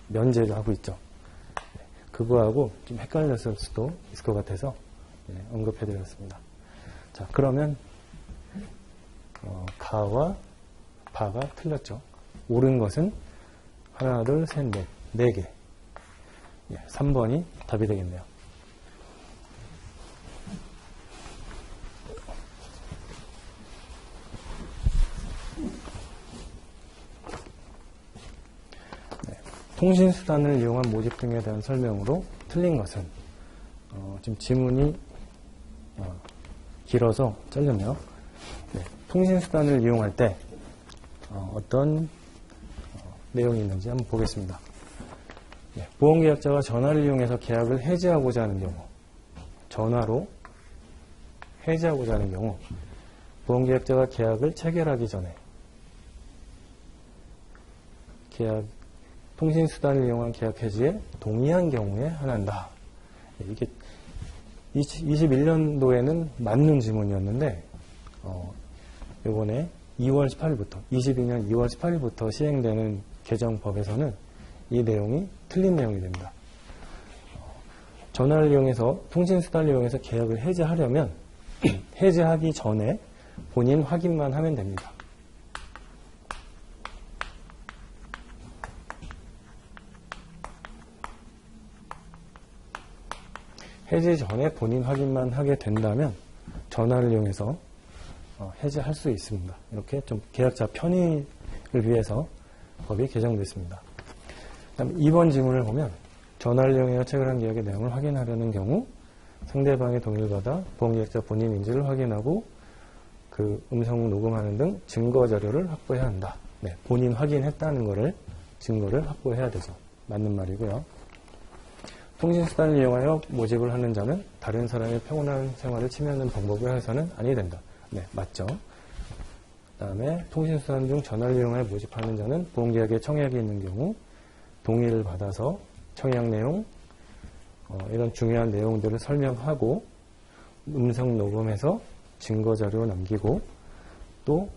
면제를 하고 있죠. 그거하고 좀 헷갈렸을 수도 있을 것 같아서 언급해드렸습니다. 자, 그러면 가와 바가 틀렸죠. 옳은 것은 하나, 둘, 셋, 넷, 4개. 3번이 답이 되겠네요. 통신수단을 이용한 모집 등에 대한 설명으로 틀린 것은 지금 지문이 길어서 잘렸네요. 통신수단을 이용할 때 어떤 내용이 있는지 한번 보겠습니다. 보험계약자가 전화를 이용해서 계약을 해지하고자 하는 경우, 전화로 해지하고자 하는 경우, 보험계약자가 계약을 체결하기 전에 통신수단을 이용한 계약 해지에 동의한 경우에 한한다. 이게 21년도에는 맞는 지문이었는데 이번에 2월 18일부터 22년 2월 18일부터 시행되는 개정법에서는 이 내용이 틀린 내용이 됩니다. 전화를 이용해서 통신수단을 이용해서 계약을 해지하려면 해지하기 전에 본인 확인만 하면 됩니다. 해지 전에 본인 확인만 하게 된다면 전화를 이용해서 해지할 수 있습니다. 이렇게 좀 계약자 편의를 위해서 법이 개정됐습니다. 그다음 2번 지문을 보면 전화를 이용해 체결한 계약의 내용을 확인하려는 경우 상대방의 동의를 받아 보험계약자 본인 인지를 확인하고 그 음성 녹음하는 등 증거 자료를 확보해야 한다. 본인 확인했다는 거를 증거를 확보해야 되죠. 맞는 말이고요. 통신수단을 이용하여 모집을 하는 자는 다른 사람의 평온한 생활을 침해하는 방법을 해서는 아니 된다. 맞죠. 그 다음에 통신수단 중 전화를 이용하여 모집하는 자는 보험계약에 청약이 있는 경우 동의를 받아서 청약 내용, 이런 중요한 내용들을 설명하고 음성 녹음해서 증거자료 남기고 또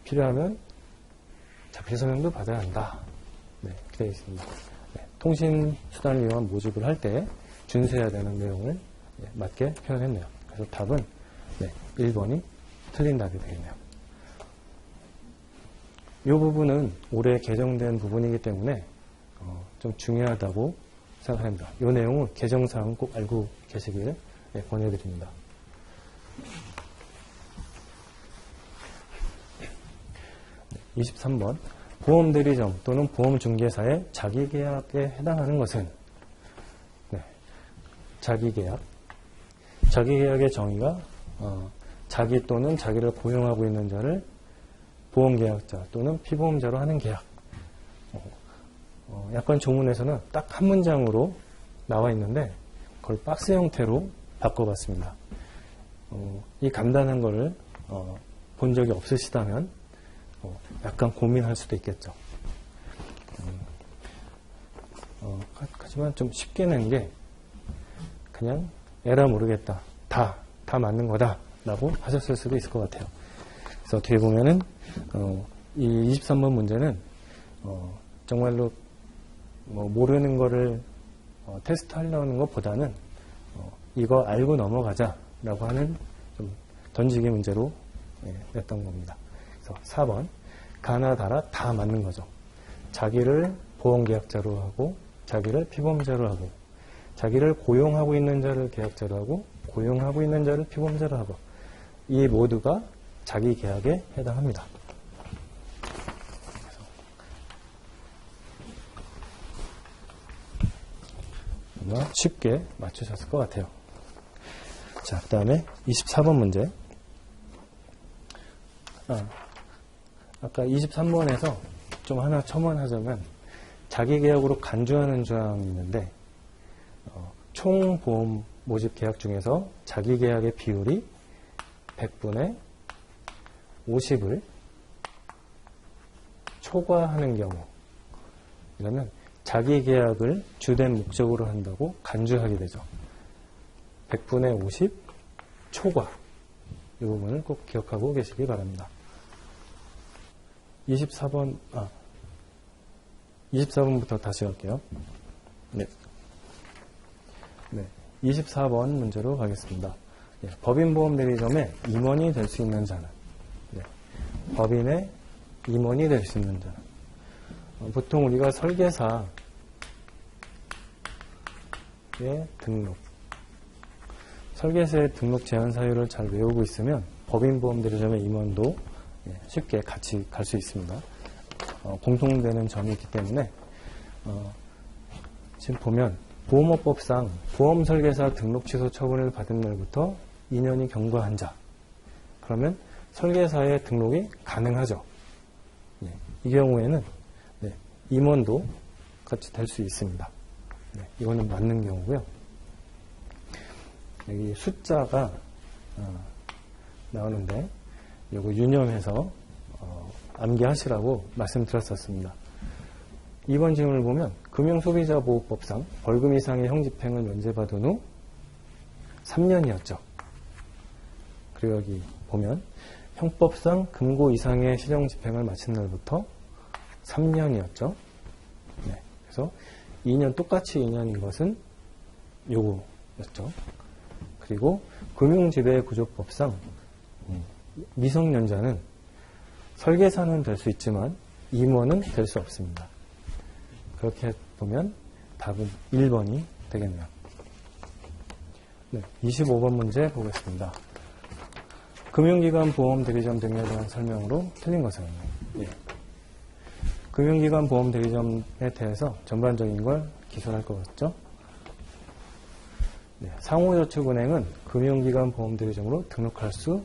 필요하면 자필서명도 받아야 한다. 네, 이렇게 되어 있습니다. 네, 통신수단을 이용한 모집을 할 때 준수해야 되는 내용을 맞게 표현했네요. 그래서 답은 1번이 틀린 답이 되겠네요. 이 부분은 올해 개정된 부분이기 때문에 좀 중요하다고 생각합니다. 이 내용은 개정사항 꼭 알고 계시길 권해드립니다. 23번 보험대리점 또는 보험중개사의 자기계약에 해당하는 것은 자기계약. 자기계약의 정의가 자기 또는 자기를 고용하고 있는 자를 보험계약자 또는 피보험자로 하는 계약. 약관 조문에서는 딱 한 문장으로 나와 있는데 그걸 박스 형태로 바꿔봤습니다. 이 간단한 거를 본 적이 없으시다면 약간 고민할 수도 있겠죠. 하지만 좀 쉽게 낸 게 그냥 에라 모르겠다. 다 맞는 거다. 라고 하셨을 수도 있을 것 같아요. 그래서 뒤에 보면은 이 23번 문제는 정말로 모르는 거를 테스트 하려는 것보다는 이거 알고 넘어가자라고 하는 좀 던지기 문제로 냈던 겁니다. 그래서 4번 가나다라 다 맞는 거죠. 자기를 보험계약자로 하고 자기를 피보험자로 하고 자기를 고용하고 있는 자를 계약자로 하고 고용하고 있는 자를 피보험자로 하고 이 모두가 자기 계약에 해당합니다. 아마 쉽게 맞추셨을 것 같아요. 자, 그 다음에 24번 문제. 아까 23번에서 좀 하나 첨언하자면 자기 계약으로 간주하는 조항이 있는데 총 보험 모집 계약 중에서 자기 계약의 비율이 100분의 50을 초과하는 경우 이러면 자기 계약을 주된 목적으로 한다고 간주하게 되죠. 100분의 50 초과 이 부분을 꼭 기억하고 계시기 바랍니다. 24번부터 다시 할게요. 네. 24번 문제로 가겠습니다. 법인보험대리점의 임원이 될 수 있는 자는 법인의 임원이 될 수 있는 자는 보통 우리가 설계사의 등록 설계사의 등록 제한 사유를 잘 외우고 있으면 법인보험대리점의 임원도 쉽게 같이 갈 수 있습니다. 공통되는 점이 있기 때문에 지금 보면 보험업법상 보험설계사 등록 취소 처분을 받은 날부터 2년이 경과한 자 그러면 설계사의 등록이 가능하죠. 이 경우에는 임원도 같이 될 수 있습니다. 이거는 맞는 경우고요. 여기 숫자가 나오는데 이거 유념해서 암기하시라고 말씀드렸었습니다. 2번 질문을 보면 금융소비자보호법상 벌금 이상의 형집행을 면제받은 후 3년이었죠. 그리고 여기 보면 형법상 금고 이상의 실형집행을 마친 날부터 3년이었죠. 그래서 2년 똑같이 2년인 것은 요거였죠. 그리고 금융지배구조법상 미성년자는 설계사는 될 수 있지만 임원은 될 수 없습니다. 그렇게 보면 답은 1번이 되겠네요. 25번 문제 보겠습니다. 금융기관 보험대리점 등에 대한 설명으로 틀린 것은 금융기관 보험대리점에 대해서 전반적인 걸 기술할 것 같죠? 상호저축은행은 금융기관 보험대리점으로 등록할 수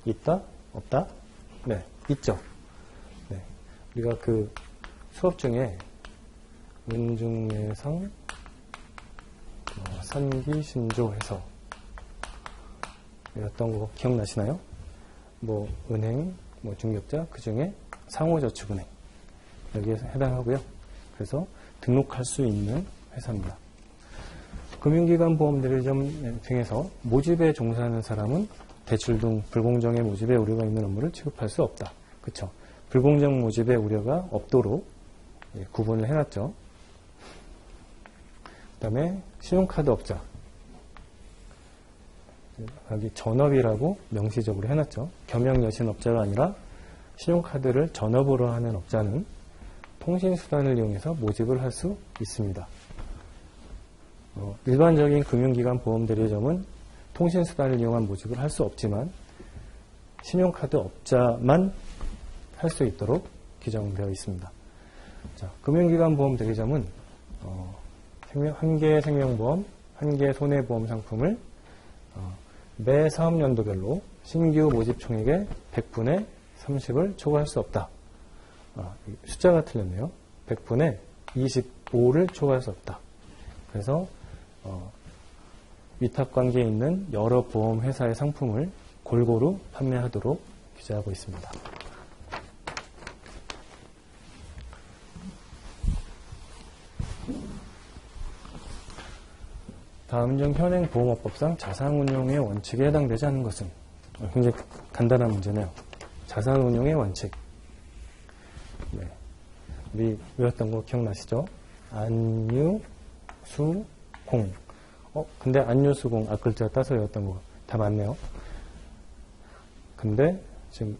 있다? 없다? 네, 있죠. 우리가 그 수업 중에 은중예상 산기신조해서 어떤 거 기억나시나요? 은행, 중개업자, 그 중에 상호저축은행 여기에 해당하고요. 그래서 등록할 수 있는 회사입니다. 금융기관 보험대리점 중에서 모집에 종사하는 사람은 대출 등 불공정의 모집에 우려가 있는 업무를 취급할 수 없다. 그렇죠? 불공정 모집의 우려가 없도록 구분을 해놨죠. 그 다음에 신용카드 업자. 여기 전업이라고 명시적으로 해놨죠. 겸용 여신 업자가 아니라 신용카드를 전업으로 하는 업자는 통신수단을 이용해서 모집을 할 수 있습니다. 일반적인 금융기관 보험대리점은 통신수단을 이용한 모집을 할 수 없지만 신용카드 업자만 할 수 있도록 규정되어 있습니다. 자, 금융기관 보험대리점은 한개 생명보험, 한개 손해보험 상품을 매 사업연도별로 신규 모집 총액의 100분의 30을 초과할 수 없다. 숫자가 틀렸네요. 100분의 25를 초과할 수 없다. 그래서 위탁관계에 있는 여러 보험회사의 상품을 골고루 판매하도록 규제하고 있습니다. 다음 중 현행 보험업법상 자산운용의 원칙에 해당되지 않는 것은? 굉장히 간단한 문제네요. 자산운용의 원칙. 네. 우리 외웠던 거 기억나시죠? 안유, 수, 공. 근데 안유, 수, 공 앞글자 따서 외웠던 거 다 맞네요. 근데 지금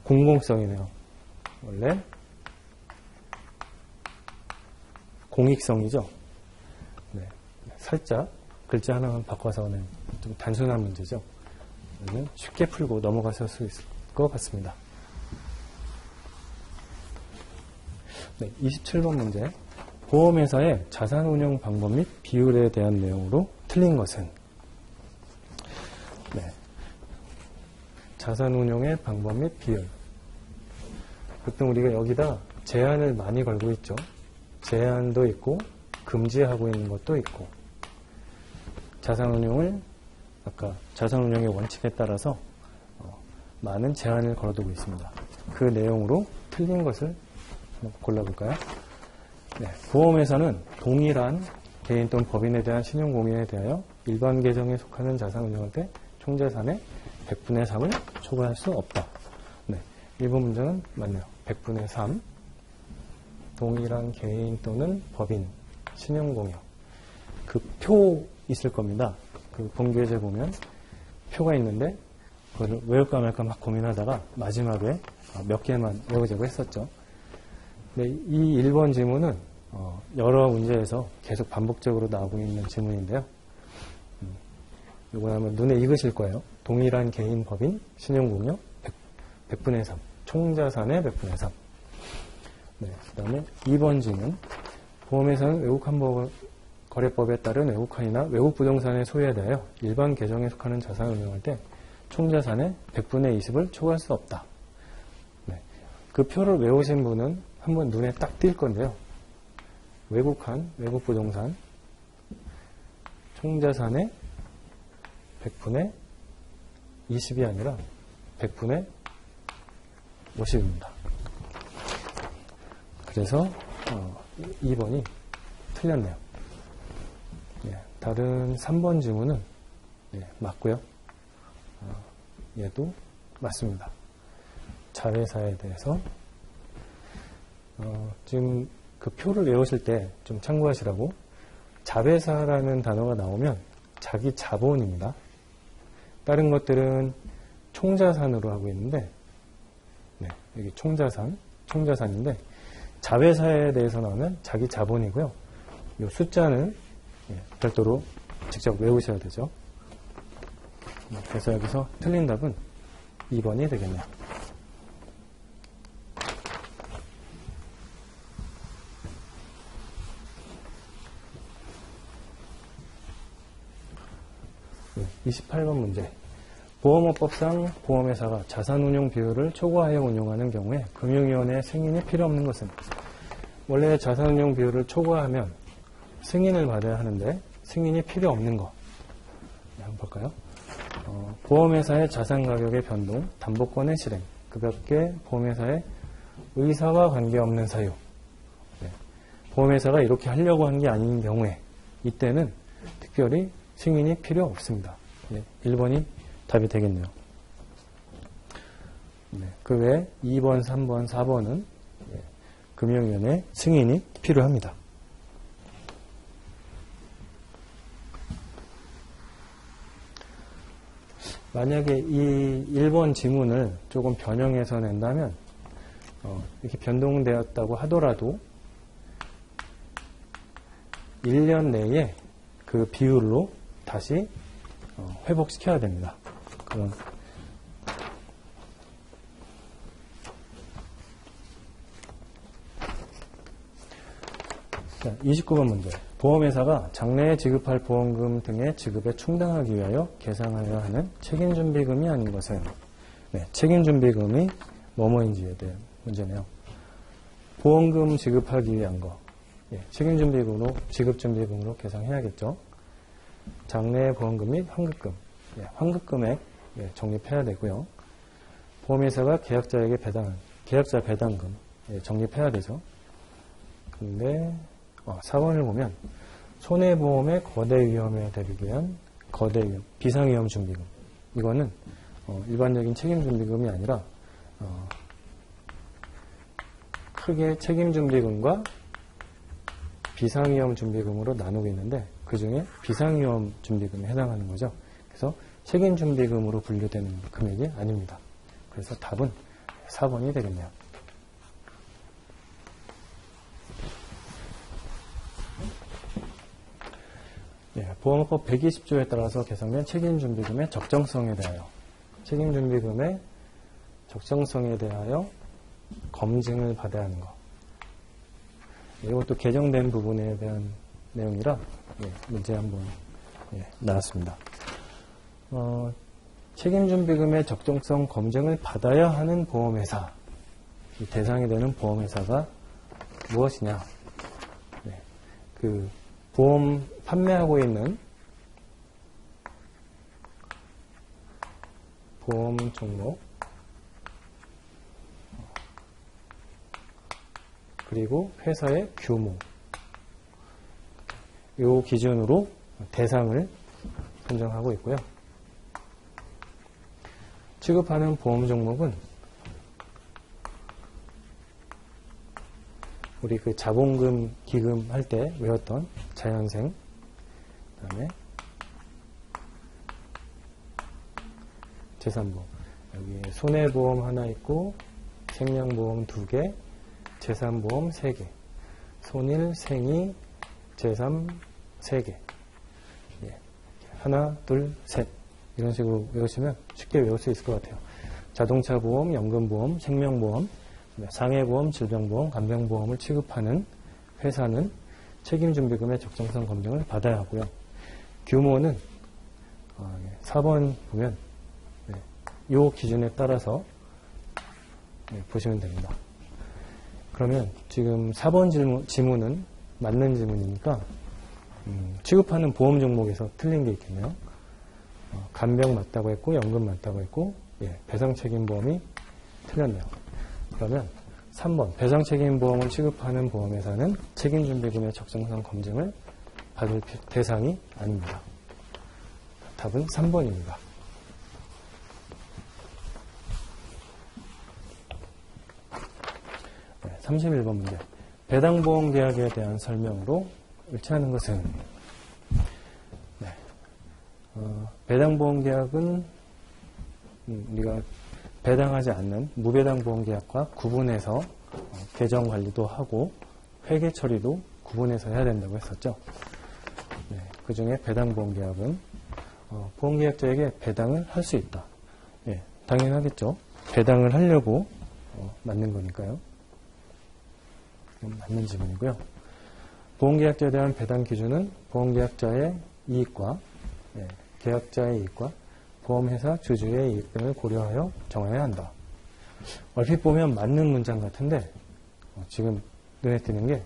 공공성이네요. 원래 공익성이죠. 네. 살짝 글자 하나만 바꿔서는 좀 단순한 문제죠. 쉽게 풀고 넘어가실 수 있을 것 같습니다. 네, 27번 문제. 보험회사의 자산운용 방법 및 비율에 대한 내용으로 틀린 것은? 네. 자산운용의 방법 및 비율. 보통 우리가 여기다 제한을 많이 걸고 있죠. 제한도 있고 금지하고 있는 것도 있고. 자산운용을 아까 자산운용의 원칙에 따라서 많은 제한을 걸어두고 있습니다. 그 내용으로 틀린 것을 한번 골라볼까요? 네, 보험회사는 동일한 개인 또는 법인에 대한 신용공인에 대하여 일반 계정에 속하는 자산운용할 때 총자산의 100분의 3을 초과할 수 없다. 네, 1번 문제는 맞네요. 100분의 3. 동일한 개인 또는 법인 신용공여. 그 표 있을 겁니다. 그 본교재 보면 표가 있는데 그걸 외울까 말까 막 고민하다가 마지막에 몇 개만 외우자고 했었죠. 네, 이 1번 지문은 여러 문제에서 계속 반복적으로 나오고 있는 지문인데요. 이거 하면 눈에 익으실 거예요. 동일한 개인 법인 신용공여 100분의 3. 총자산의 100분의 3. 네, 그 다음에 2번 지문. 보험회사는 외국환거래법에 따른 외국환이나 외국 부동산의 소유에 대하여 일반 계정에 속하는 자산을 운용할 때 총자산의 100분의 20을 초과할 수 없다. 네, 그 표를 외우신 분은 한번 눈에 딱 띌 건데요. 외국환, 외국 부동산, 총자산의 100분의 20이 아니라 100분의 50입니다. 그래서 2번이 틀렸네요. 예, 다른 3번 지문은 맞고요. 얘도 맞습니다. 자회사에 대해서 지금 그 표를 외우실 때 좀 참고하시라고, 자회사라는 단어가 나오면 자기 자본입니다. 다른 것들은 총자산으로 하고 있는데, 네, 여기 총자산인데, 자회사에 대해서 나오면 자기 자본이고요. 이 숫자는 별도로 직접 외우셔야 되죠. 그래서 여기서 틀린 답은 2번이 되겠네요. 네, 28번 문제. 보험업법상 보험회사가 자산운용 비율을 초과하여 운용하는 경우에 금융위원회의 승인이 필요 없는 것은? 원래 자산운용 비율을 초과하면 승인을 받아야 하는데 승인이 필요 없는 거. 네, 한번 볼까요? 보험회사의 자산가격의 변동, 담보권의 실행, 그 밖에 보험회사의 의사와 관계없는 사유. 네, 보험회사가 이렇게 하려고 한 게 아닌 경우에 이때는 특별히 승인이 필요 없습니다. 네, 1번이 답이 되겠네요. 그 외에 2번, 3번, 4번은 금융위원회 승인이 필요합니다. 만약에 이 1번 지문을 조금 변형해서 낸다면 이렇게 변동되었다고 하더라도 1년 내에 그 비율로 다시 회복시켜야 됩니다. 그럼 자, 29번 문제. 보험회사가 장래에 지급할 보험금 등의 지급에 충당하기 위하여 계상하여야 하는 책임준비금이 아닌 것은 책임준비금이 뭐뭐인지에 대한 문제네요. 보험금 지급하기 위한 거 책임준비금으로 지급준비금으로 계상해야겠죠. 장래의 보험금 및 환급금 환급금액 적립해야 되고요. 보험회사가 계약자에게 배당한 계약자 배당금 적립해야 되죠. 근데 4번을 보면 손해보험의 거대 위험에 대비하기 위한 거대 위험, 비상위험 준비금. 이거는 일반적인 책임 준비금이 아니라 크게 책임 준비금과 비상위험 준비금으로 나누고 있는데 그 중에 비상위험 준비금에 해당하는 거죠. 그래서 책임 준비금으로 분류되는 금액이 아닙니다. 그래서 답은 4번이 되겠네요. 보험법 120조에 따라서 개정된 책임준비금의 적정성에 대하여 책임준비금의 적정성에 대하여 검증을 받아야 하는 것. 이것도 개정된 부분에 대한 내용이라 문제 한번 나왔습니다. 책임준비금의 적정성 검증을 받아야 하는 보험회사, 이 대상이 되는 보험회사가 무엇이냐? 그 보험 판매하고 있는 보험 종목 그리고 회사의 규모 이 기준으로 대상을 선정하고 있고요. 취급하는 보험 종목은 우리 그 자본금 기금 할 때 외웠던 자연생, 그 다음에 재산보험. 여기 손해보험 하나 있고, 생명보험 2개, 재산보험 3개, 손일, 생이, 재산 3개. 하나, 둘, 셋. 이런 식으로 외우시면 쉽게 외울 수 있을 것 같아요. 자동차보험, 연금보험, 생명보험, 상해보험, 질병보험, 간병보험을 취급하는 회사는 책임준비금의 적정성 검증을 받아야 하고요. 규모는 4번 보면 이 기준에 따라서 보시면 됩니다. 그러면 지금 4번 지문은 맞는 지문이니까 취급하는 보험 종목에서 틀린 게 있겠네요. 간병 맞다고 했고 연금 맞다고 했고 배상책임보험이 틀렸네요. 그러면 3번 배상책임보험을 취급하는 보험회사는 책임준비금의 적정성 검증을 받을 대상이 아닙니다. 답은 3번입니다. 31번 문제. 배당보험 계약에 대한 설명으로 일치하는 것은 배당보험 계약은 우리가 배당하지 않는 무배당보험계약과 구분해서 계정관리도 하고 회계 처리도 구분해서 해야 된다고 했었죠. 그 중에 배당보험계약은 보험계약자에게 배당을 할 수 있다. 당연하겠죠. 배당을 하려고 맞는 거니까요. 맞는 지문이고요. 보험계약자에 대한 배당 기준은 보험계약자의 이익과 계약자의 이익과 보험회사 주주의 이익 등을 고려하여 정해야 한다. 얼핏 보면 맞는 문장 같은데 지금 눈에 띄는 게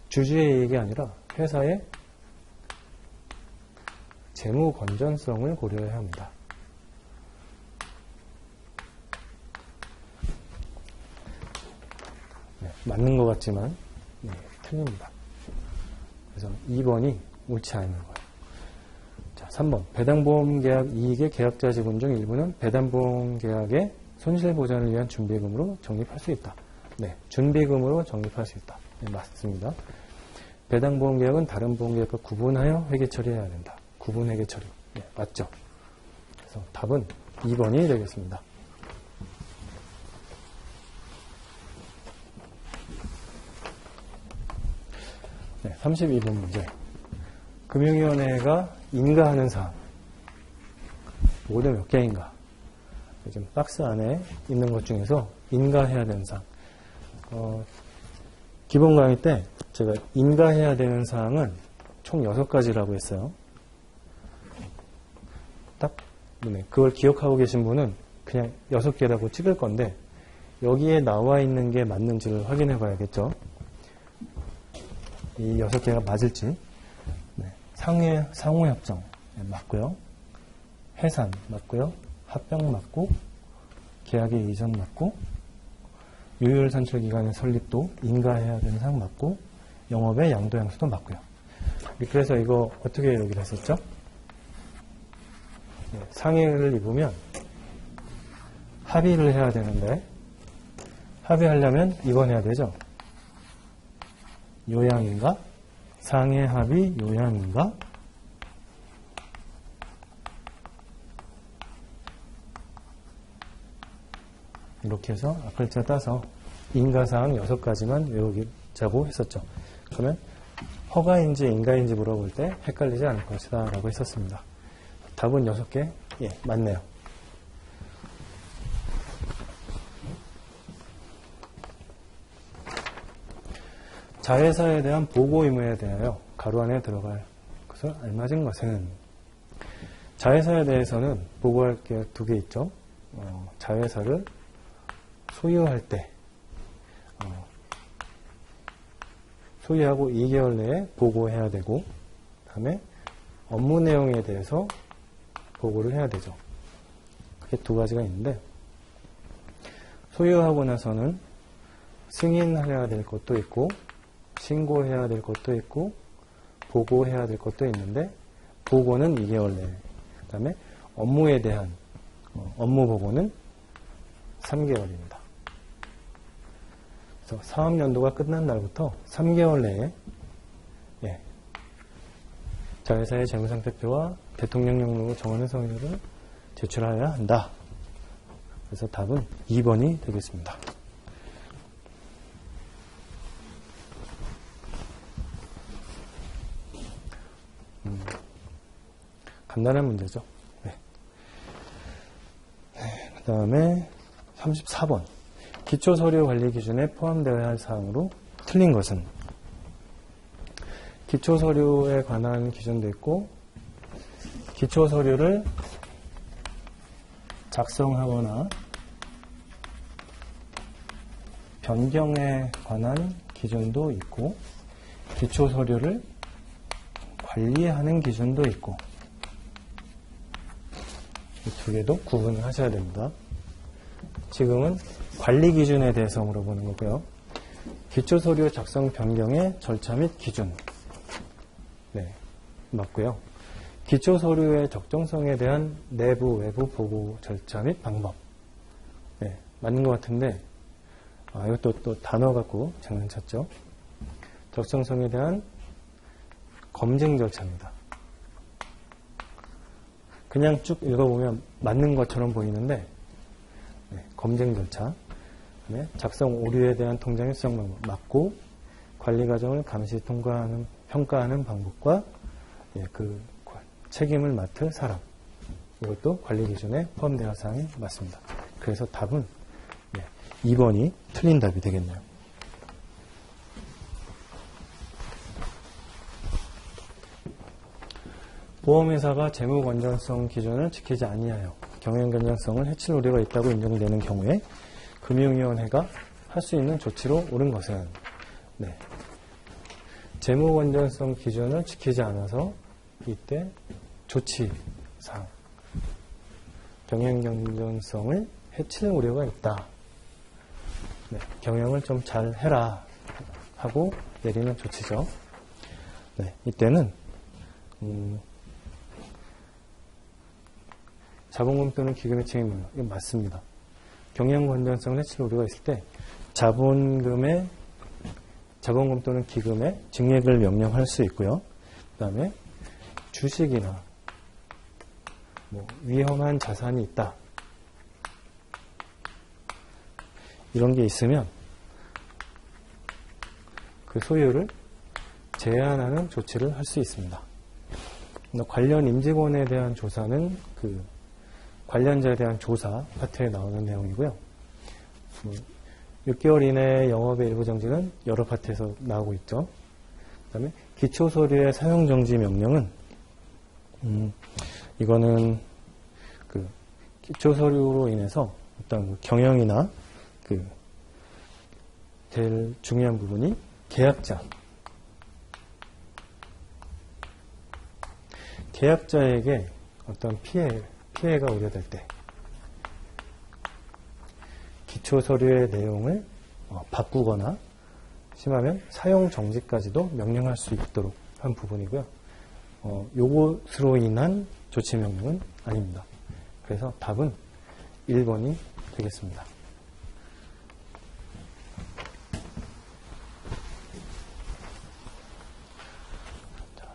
주주의 이익이 아니라 회사의 재무 건전성을 고려해야 합니다. 맞는 것 같지만 틀립니다. 그래서 2번이 옳지 않은 거예요. 자, 3번 배당보험계약 이익의 계약자 지분 중 일부는 배당보험계약의 손실보전을 위한 준비금으로 적립할 수 있다. 네, 준비금으로 적립할 수 있다. 네, 맞습니다. 배당보험계약은 다른 보험계약과 구분하여 회계처리해야 된다. 구분 회계처리. 네, 맞죠? 그래서 답은 2번이 되겠습니다. 네, 32번 문제. 금융위원회가 인가하는 사항. 모두 몇 개인가? 지금 박스 안에 있는 것 중에서 인가해야 되는 사항. 기본 강의 때 제가 인가해야 되는 사항은 총 6가지라고 했어요. 딱, 네, 그걸 기억하고 계신 분은 그냥 6개라고 찍을 건데, 여기에 나와 있는 게 맞는지를 확인해 봐야겠죠. 이 6개가 맞을지. 네, 상호협정. 네, 맞고요. 해산 맞고요. 합병 맞고, 계약의 이전 맞고, 유효산출기간의 설립도 인가해야 되는 사항 맞고, 영업의 양도양수도 맞고요. 그래서 이거 어떻게 얘기를 했었죠? 네, 상해를 입으면 합의를 해야 되는데, 합의하려면 이건 해야 되죠. 요양인가? 상해 합의 요양인가? 이렇게 해서 앞글자 따서 인가사항 6가지만 외우자고 했었죠. 그러면 허가인지 인가인지 물어볼 때 헷갈리지 않을 것이다 라고 했었습니다. 답은 6개? 예, 맞네요. 자회사에 대한 보고 의무에 대하여 가로 안에 들어갈 것을 알맞은 것은, 자회사에 대해서는 보고할 게 2개 있죠. 자회사를 소유할 때 소유하고 2개월 내에 보고해야 되고, 그 다음에 업무 내용에 대해서 보고를 해야 되죠. 그게 2가지가 있는데, 소유하고 나서는 승인해야 될 것도 있고, 신고해야 될 것도 있고, 보고해야 될 것도 있는데, 보고는 2개월 내에, 그 다음에 업무에 대한 업무 보고는 3개월입니다. 그래서 사업연도가 끝난 날부터 3개월 내에 자회사의 재무상태표와 대통령령으로 정하는 서류를 제출하여야 한다. 그래서 답은 2번이 되겠습니다. 간단한 문제죠. 네. 그 다음에 34번. 기초서류 관리 기준에 포함되어야 할 사항으로 틀린 것은, 기초서류에 관한 기준도 있고, 기초서류를 작성하거나 변경에 관한 기준도 있고, 기초서류를 관리하는 기준도 있고, 이 2개도 구분을 하셔야 됩니다. 지금은 관리 기준에 대해서 물어보는 거고요. 기초서류 작성 변경의 절차 및 기준. 네, 맞고요. 기초서류의 적정성에 대한 내부, 외부 보고 절차 및 방법. 네, 맞는 것 같은데, 이것도 또 단어 갖고 장난쳤죠. 적정성에 대한 검증 절차입니다. 그냥 쭉 읽어보면 맞는 것처럼 보이는데, 네, 검증 절차, 작성 오류에 대한 통장의 수정 방법 맞고, 관리 과정을 감시 평가하는 방법과 그 책임을 맡을 사람, 이것도 관리 기준에 포함되어 사항이 맞습니다. 그래서 답은 2번이 틀린 답이 되겠네요. 보험회사가 재무 건전성 기준을 지키지 아니하여 경영 건전성을 해칠 우려가 있다고 인정되는 경우에 금융위원회가 할 수 있는 조치로 옳은 것은, 재무 건전성 기준을 지키지 않아서 이때 조치상 경영 건전성을 해칠 우려가 있다. 경영을 좀 잘 해라 하고 내리는 조치죠. 이때는 자본금 또는 기금의 책임은 이거 맞습니다. 경영 건전성을 해칠 우려가 있을 때 자본금 또는 기금에 증액을 명령할 수 있고요. 그 다음에 주식이나 위험한 자산이 있다. 이런 게 있으면 그 소유를 제한하는 조치를 할 수 있습니다. 관련 임직원에 대한 조사는 그 관련자에 대한 조사 파트에 나오는 내용이고요. 6개월 이내 영업의 일부 정지는 여러 파트에서 나오고 있죠. 그 다음에 기초서류의 사용정지 명령은 이거는 그 기초서류로 인해서 어떤 경영이나 제일 중요한 부분이 계약자에게 어떤 피해가 우려될 때 기초서류의 내용을 바꾸거나 심하면 사용 정지까지도 명령할 수 있도록 한 부분이고요. 요것으로 인한 조치 명령은 아닙니다. 그래서 답은 1번이 되겠습니다.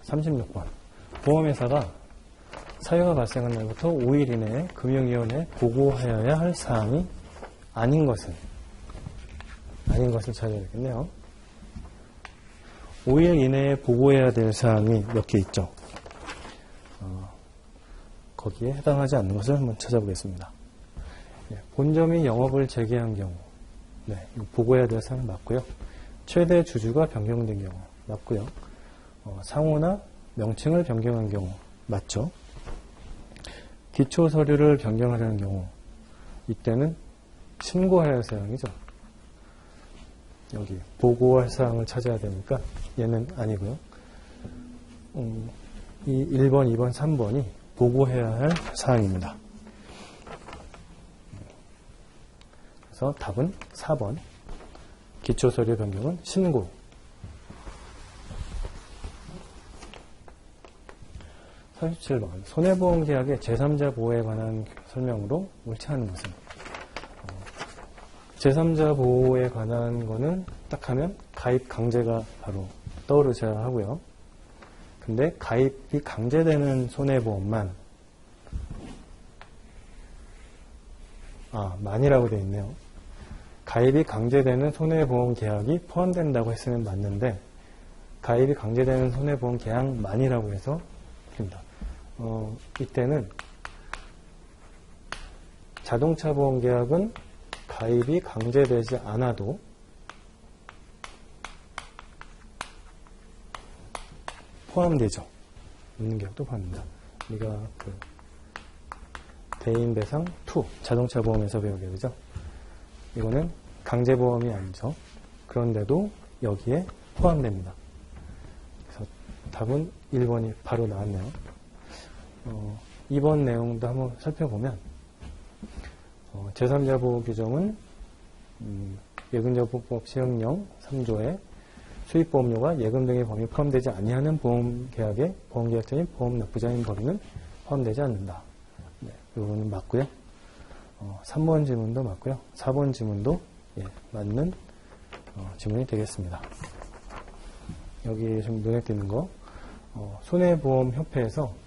36번. 보험회사가 사유가 발생한 날부터 5일 이내에 금융위원회에 보고하여야 할 사항이 아닌 것을 찾아야겠네요. 5일 이내에 보고해야 될 사항이 몇 개 있죠. 거기에 해당하지 않는 것을 한번 찾아보겠습니다. 본점이 영업을 재개한 경우, 보고해야 될 사항은 맞고요. 최대 주주가 변경된 경우 맞고요. 상호나 명칭을 변경한 경우 맞죠. 기초 서류를 변경하려는 경우 이때는 신고해야 할 사항이죠. 여기 보고할 사항을 찾아야 되니까 얘는 아니고요. 이 1번, 2번, 3번이 보고해야 할 사항입니다. 그래서 답은 4번. 기초 서류 변경은 신고. 37번. 손해보험 계약의 제3자 보호에 관한 설명으로 옳지 않은 것은? 제3자 보호에 관한 거는 딱 하면 가입 강제가 바로 떠오르셔야 하고요. 근데 가입이 강제되는 손해보험만 만이라고 되어 있네요. 가입이 강제되는 손해보험 계약이 포함된다고 했으면 맞는데 가입이 강제되는 손해보험 계약만이라고 해서 됩니다. 이때는 자동차 보험 계약은 가입이 강제되지 않아도 포함되죠. 있는 계약도 포함됩니다. 우리가 대인 배상 2 자동차 보험에서 배우게 되죠. 이거는 강제보험이 아니죠. 그런데도 여기에 포함됩니다. 그래서 답은 1번이 바로 나왔네요. 2번 내용도 한번 살펴보면 제3자 보호 규정은 예금자보호법 시행령 3조에 수입보험료가 예금 등의 범위에 포함되지 아니하는 보험계약에 보험계약자인 보험납부자인 벌이는 포함되지 않는다. 이 부분은 맞고요. 3번 지문도 맞고요. 4번 지문도 맞는 지문이 되겠습니다. 여기 좀 눈에 띄는 거 손해보험협회에서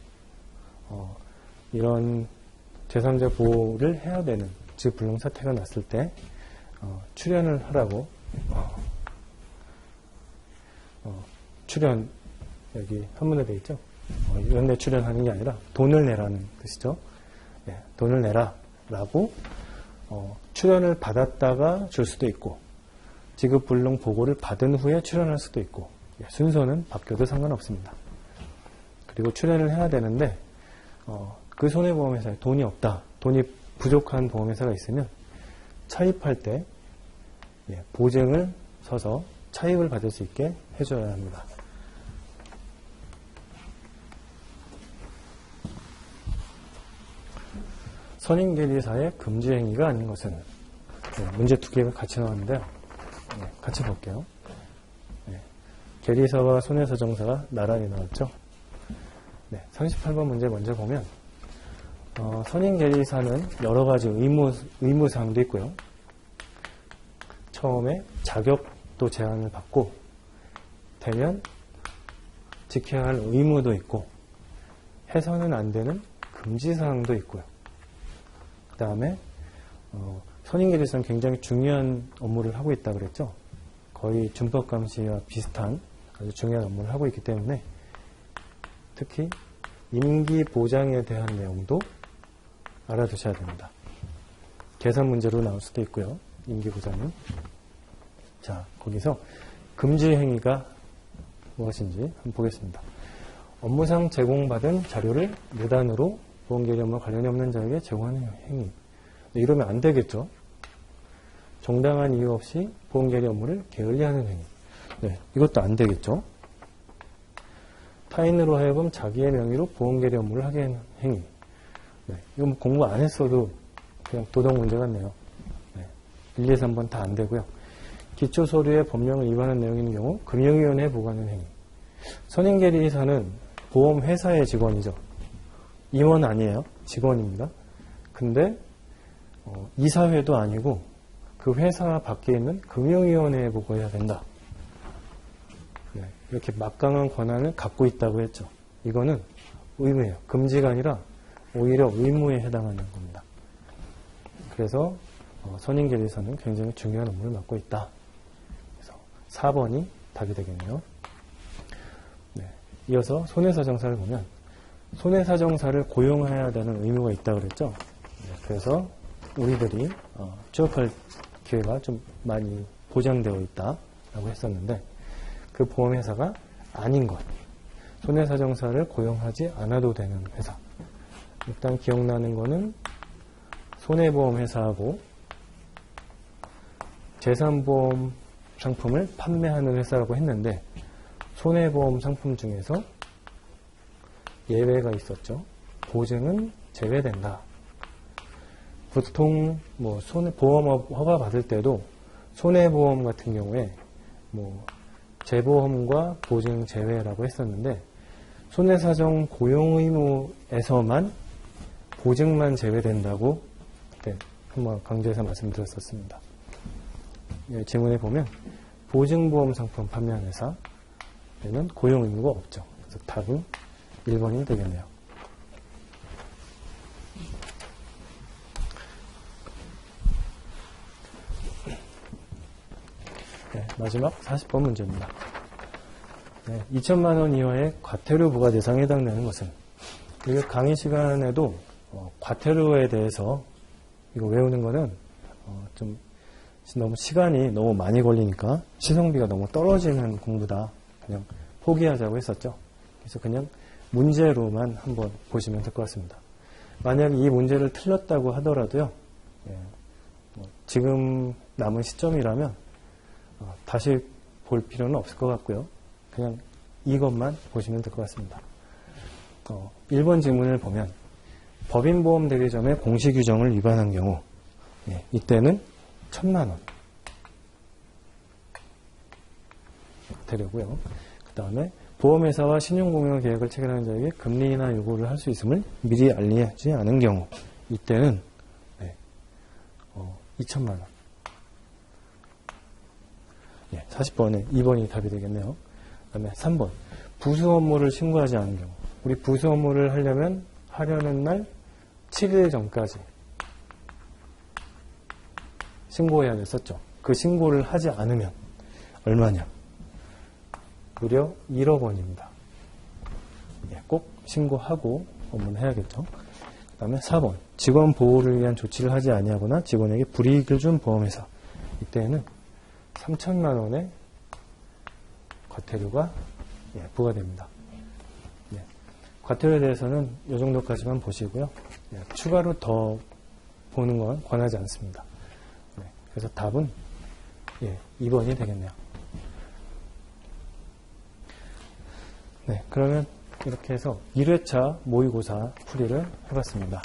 이런 제3자 보호를 해야 되는 즉 불능사태가 났을 때 출연을 하라고 출연 여기 한문에 되어 있죠. 이런 데 출연하는 게 아니라 돈을 내라는 뜻이죠. 돈을 내라 라고 출연을 받았다가 줄 수도 있고 지급 불능 보고를 받은 후에 출연할 수도 있고 순서는 바뀌어도 상관없습니다. 그리고 출연을 해야 되는데 그 손해보험회사에 돈이 없다, 돈이 부족한 보험회사가 있으면 차입할 때 보증을 서서 차입을 받을 수 있게 해줘야 합니다. 선임계리사의 금지행위가 아닌 것은 문제 두 개가 같이 나왔는데요. 같이 볼게요. 계리사와 손해사정사가 나란히 나왔죠. 38번 문제 먼저 보면 선임계리사는 여러 가지 의무사항도 있고요. 처음에 자격도 제한을 받고 되면 지켜야 할 의무도 있고 해서는 안 되는 금지사항도 있고요. 그 다음에 선임계리사는 굉장히 중요한 업무를 하고 있다고 그랬죠. 거의 준법감시와 비슷한 아주 중요한 업무를 하고 있기 때문에 특히 임기 보장에 대한 내용도 알아두셔야 됩니다. 계산 문제로 나올 수도 있고요. 임기 보장은. 자, 거기서 금지 행위가 무엇인지 한번 보겠습니다. 업무상 제공받은 자료를 무단으로 보험계리 업무와 관련이 없는 자에게 제공하는 행위. 이러면 안 되겠죠. 정당한 이유 없이 보험계리 업무를 게을리하는 행위. 네, 이것도 안 되겠죠. 타인으로 하여금 자기의 명의로 보험계리 업무를 하게 하는 행위. 네, 이거 뭐 공부 안 했어도 그냥 도덕 문제 같네요. 네, 1, 2, 3번 다 안 되고요. 기초서류의 법령을 위반한 내용인 경우 금융위원회에 보고하는 행위. 선임계리사는 보험회사의 직원이죠. 임원 아니에요. 직원입니다. 근데 이사회도 아니고 그 회사 밖에 있는 금융위원회에 보고해야 된다. 네, 이렇게 막강한 권한을 갖고 있다고 했죠. 이거는 의무예요. 금지가 아니라 오히려 의무에 해당하는 겁니다. 그래서 선임계리사는 굉장히 중요한 업무를 맡고 있다. 그래서 4번이 답이 되겠네요. 네, 이어서 손해사정사를 보면 손해사정사를 고용해야 되는 의무가 있다고 그랬죠. 네, 그래서 우리들이 취업할 기회가 좀 많이 보장되어 있다라고 했었는데 그 보험회사가 아닌 것. 손해사정사를 고용하지 않아도 되는 회사. 일단 기억나는 거는 손해보험회사하고 재산보험 상품을 판매하는 회사라고 했는데 손해보험 상품 중에서 예외가 있었죠. 보증은 제외된다. 보통 보험업 허가 받을 때도 손해보험 같은 경우에 재보험과 보증 제외라고 했었는데 손해사정 고용 의무에서만 보증만 제외된다고 그때 한번 강조해서 말씀드렸었습니다. 지문에 보면 보증보험 상품 판매하는 회사에는 고용 의무가 없죠. 그래서 답은 1번이 되겠네요. 네, 마지막 40번 문제입니다. 네, 2천만 원 이하의 과태료 부과 대상에 해당되는 것은 이게 강의 시간에도 과태료에 대해서 이거 외우는 거는 좀 너무 시간이 너무 많이 걸리니까 시성비가 너무 떨어지는 공부다. 그냥 포기하자고 했었죠. 그래서 그냥 문제로만 한번 보시면 될 것 같습니다. 만약에 이 문제를 틀렸다고 하더라도요. 지금 남은 시점이라면 다시 볼 필요는 없을 것 같고요. 그냥 이것만 보시면 될 것 같습니다. 1번 질문을 보면 법인보험 대리점의 공시규정을 위반한 경우 이때는 1,000만 원 되려고요. 그 다음에 보험회사와 신용공여 계약을 체결하는 자에게 금리나 요구를 할 수 있음을 미리 알리지 않은 경우 이때는 2,000만 원. 40번에 2번이 답이 되겠네요. 그 다음에 3번 부수 업무를 신고하지 않은 경우 우리 부수 업무를 하려는 날 7일 전까지 신고해야 됐었죠. 그 신고를 하지 않으면 얼마냐? 무려 1억 원입니다. 꼭 신고하고 업무는 해야겠죠. 그 다음에 4번 직원 보호를 위한 조치를 하지 아니하거나 직원에게 불이익을 준 보험회사 이때는 3천만 원의 과태료가 부과됩니다. 과태료에 대해서는 이 정도까지만 보시고요. 추가로 더 보는 건 권하지 않습니다. 그래서 답은 2번이 되겠네요. 그러면 이렇게 해서 1회차 모의고사 풀이를 해봤습니다.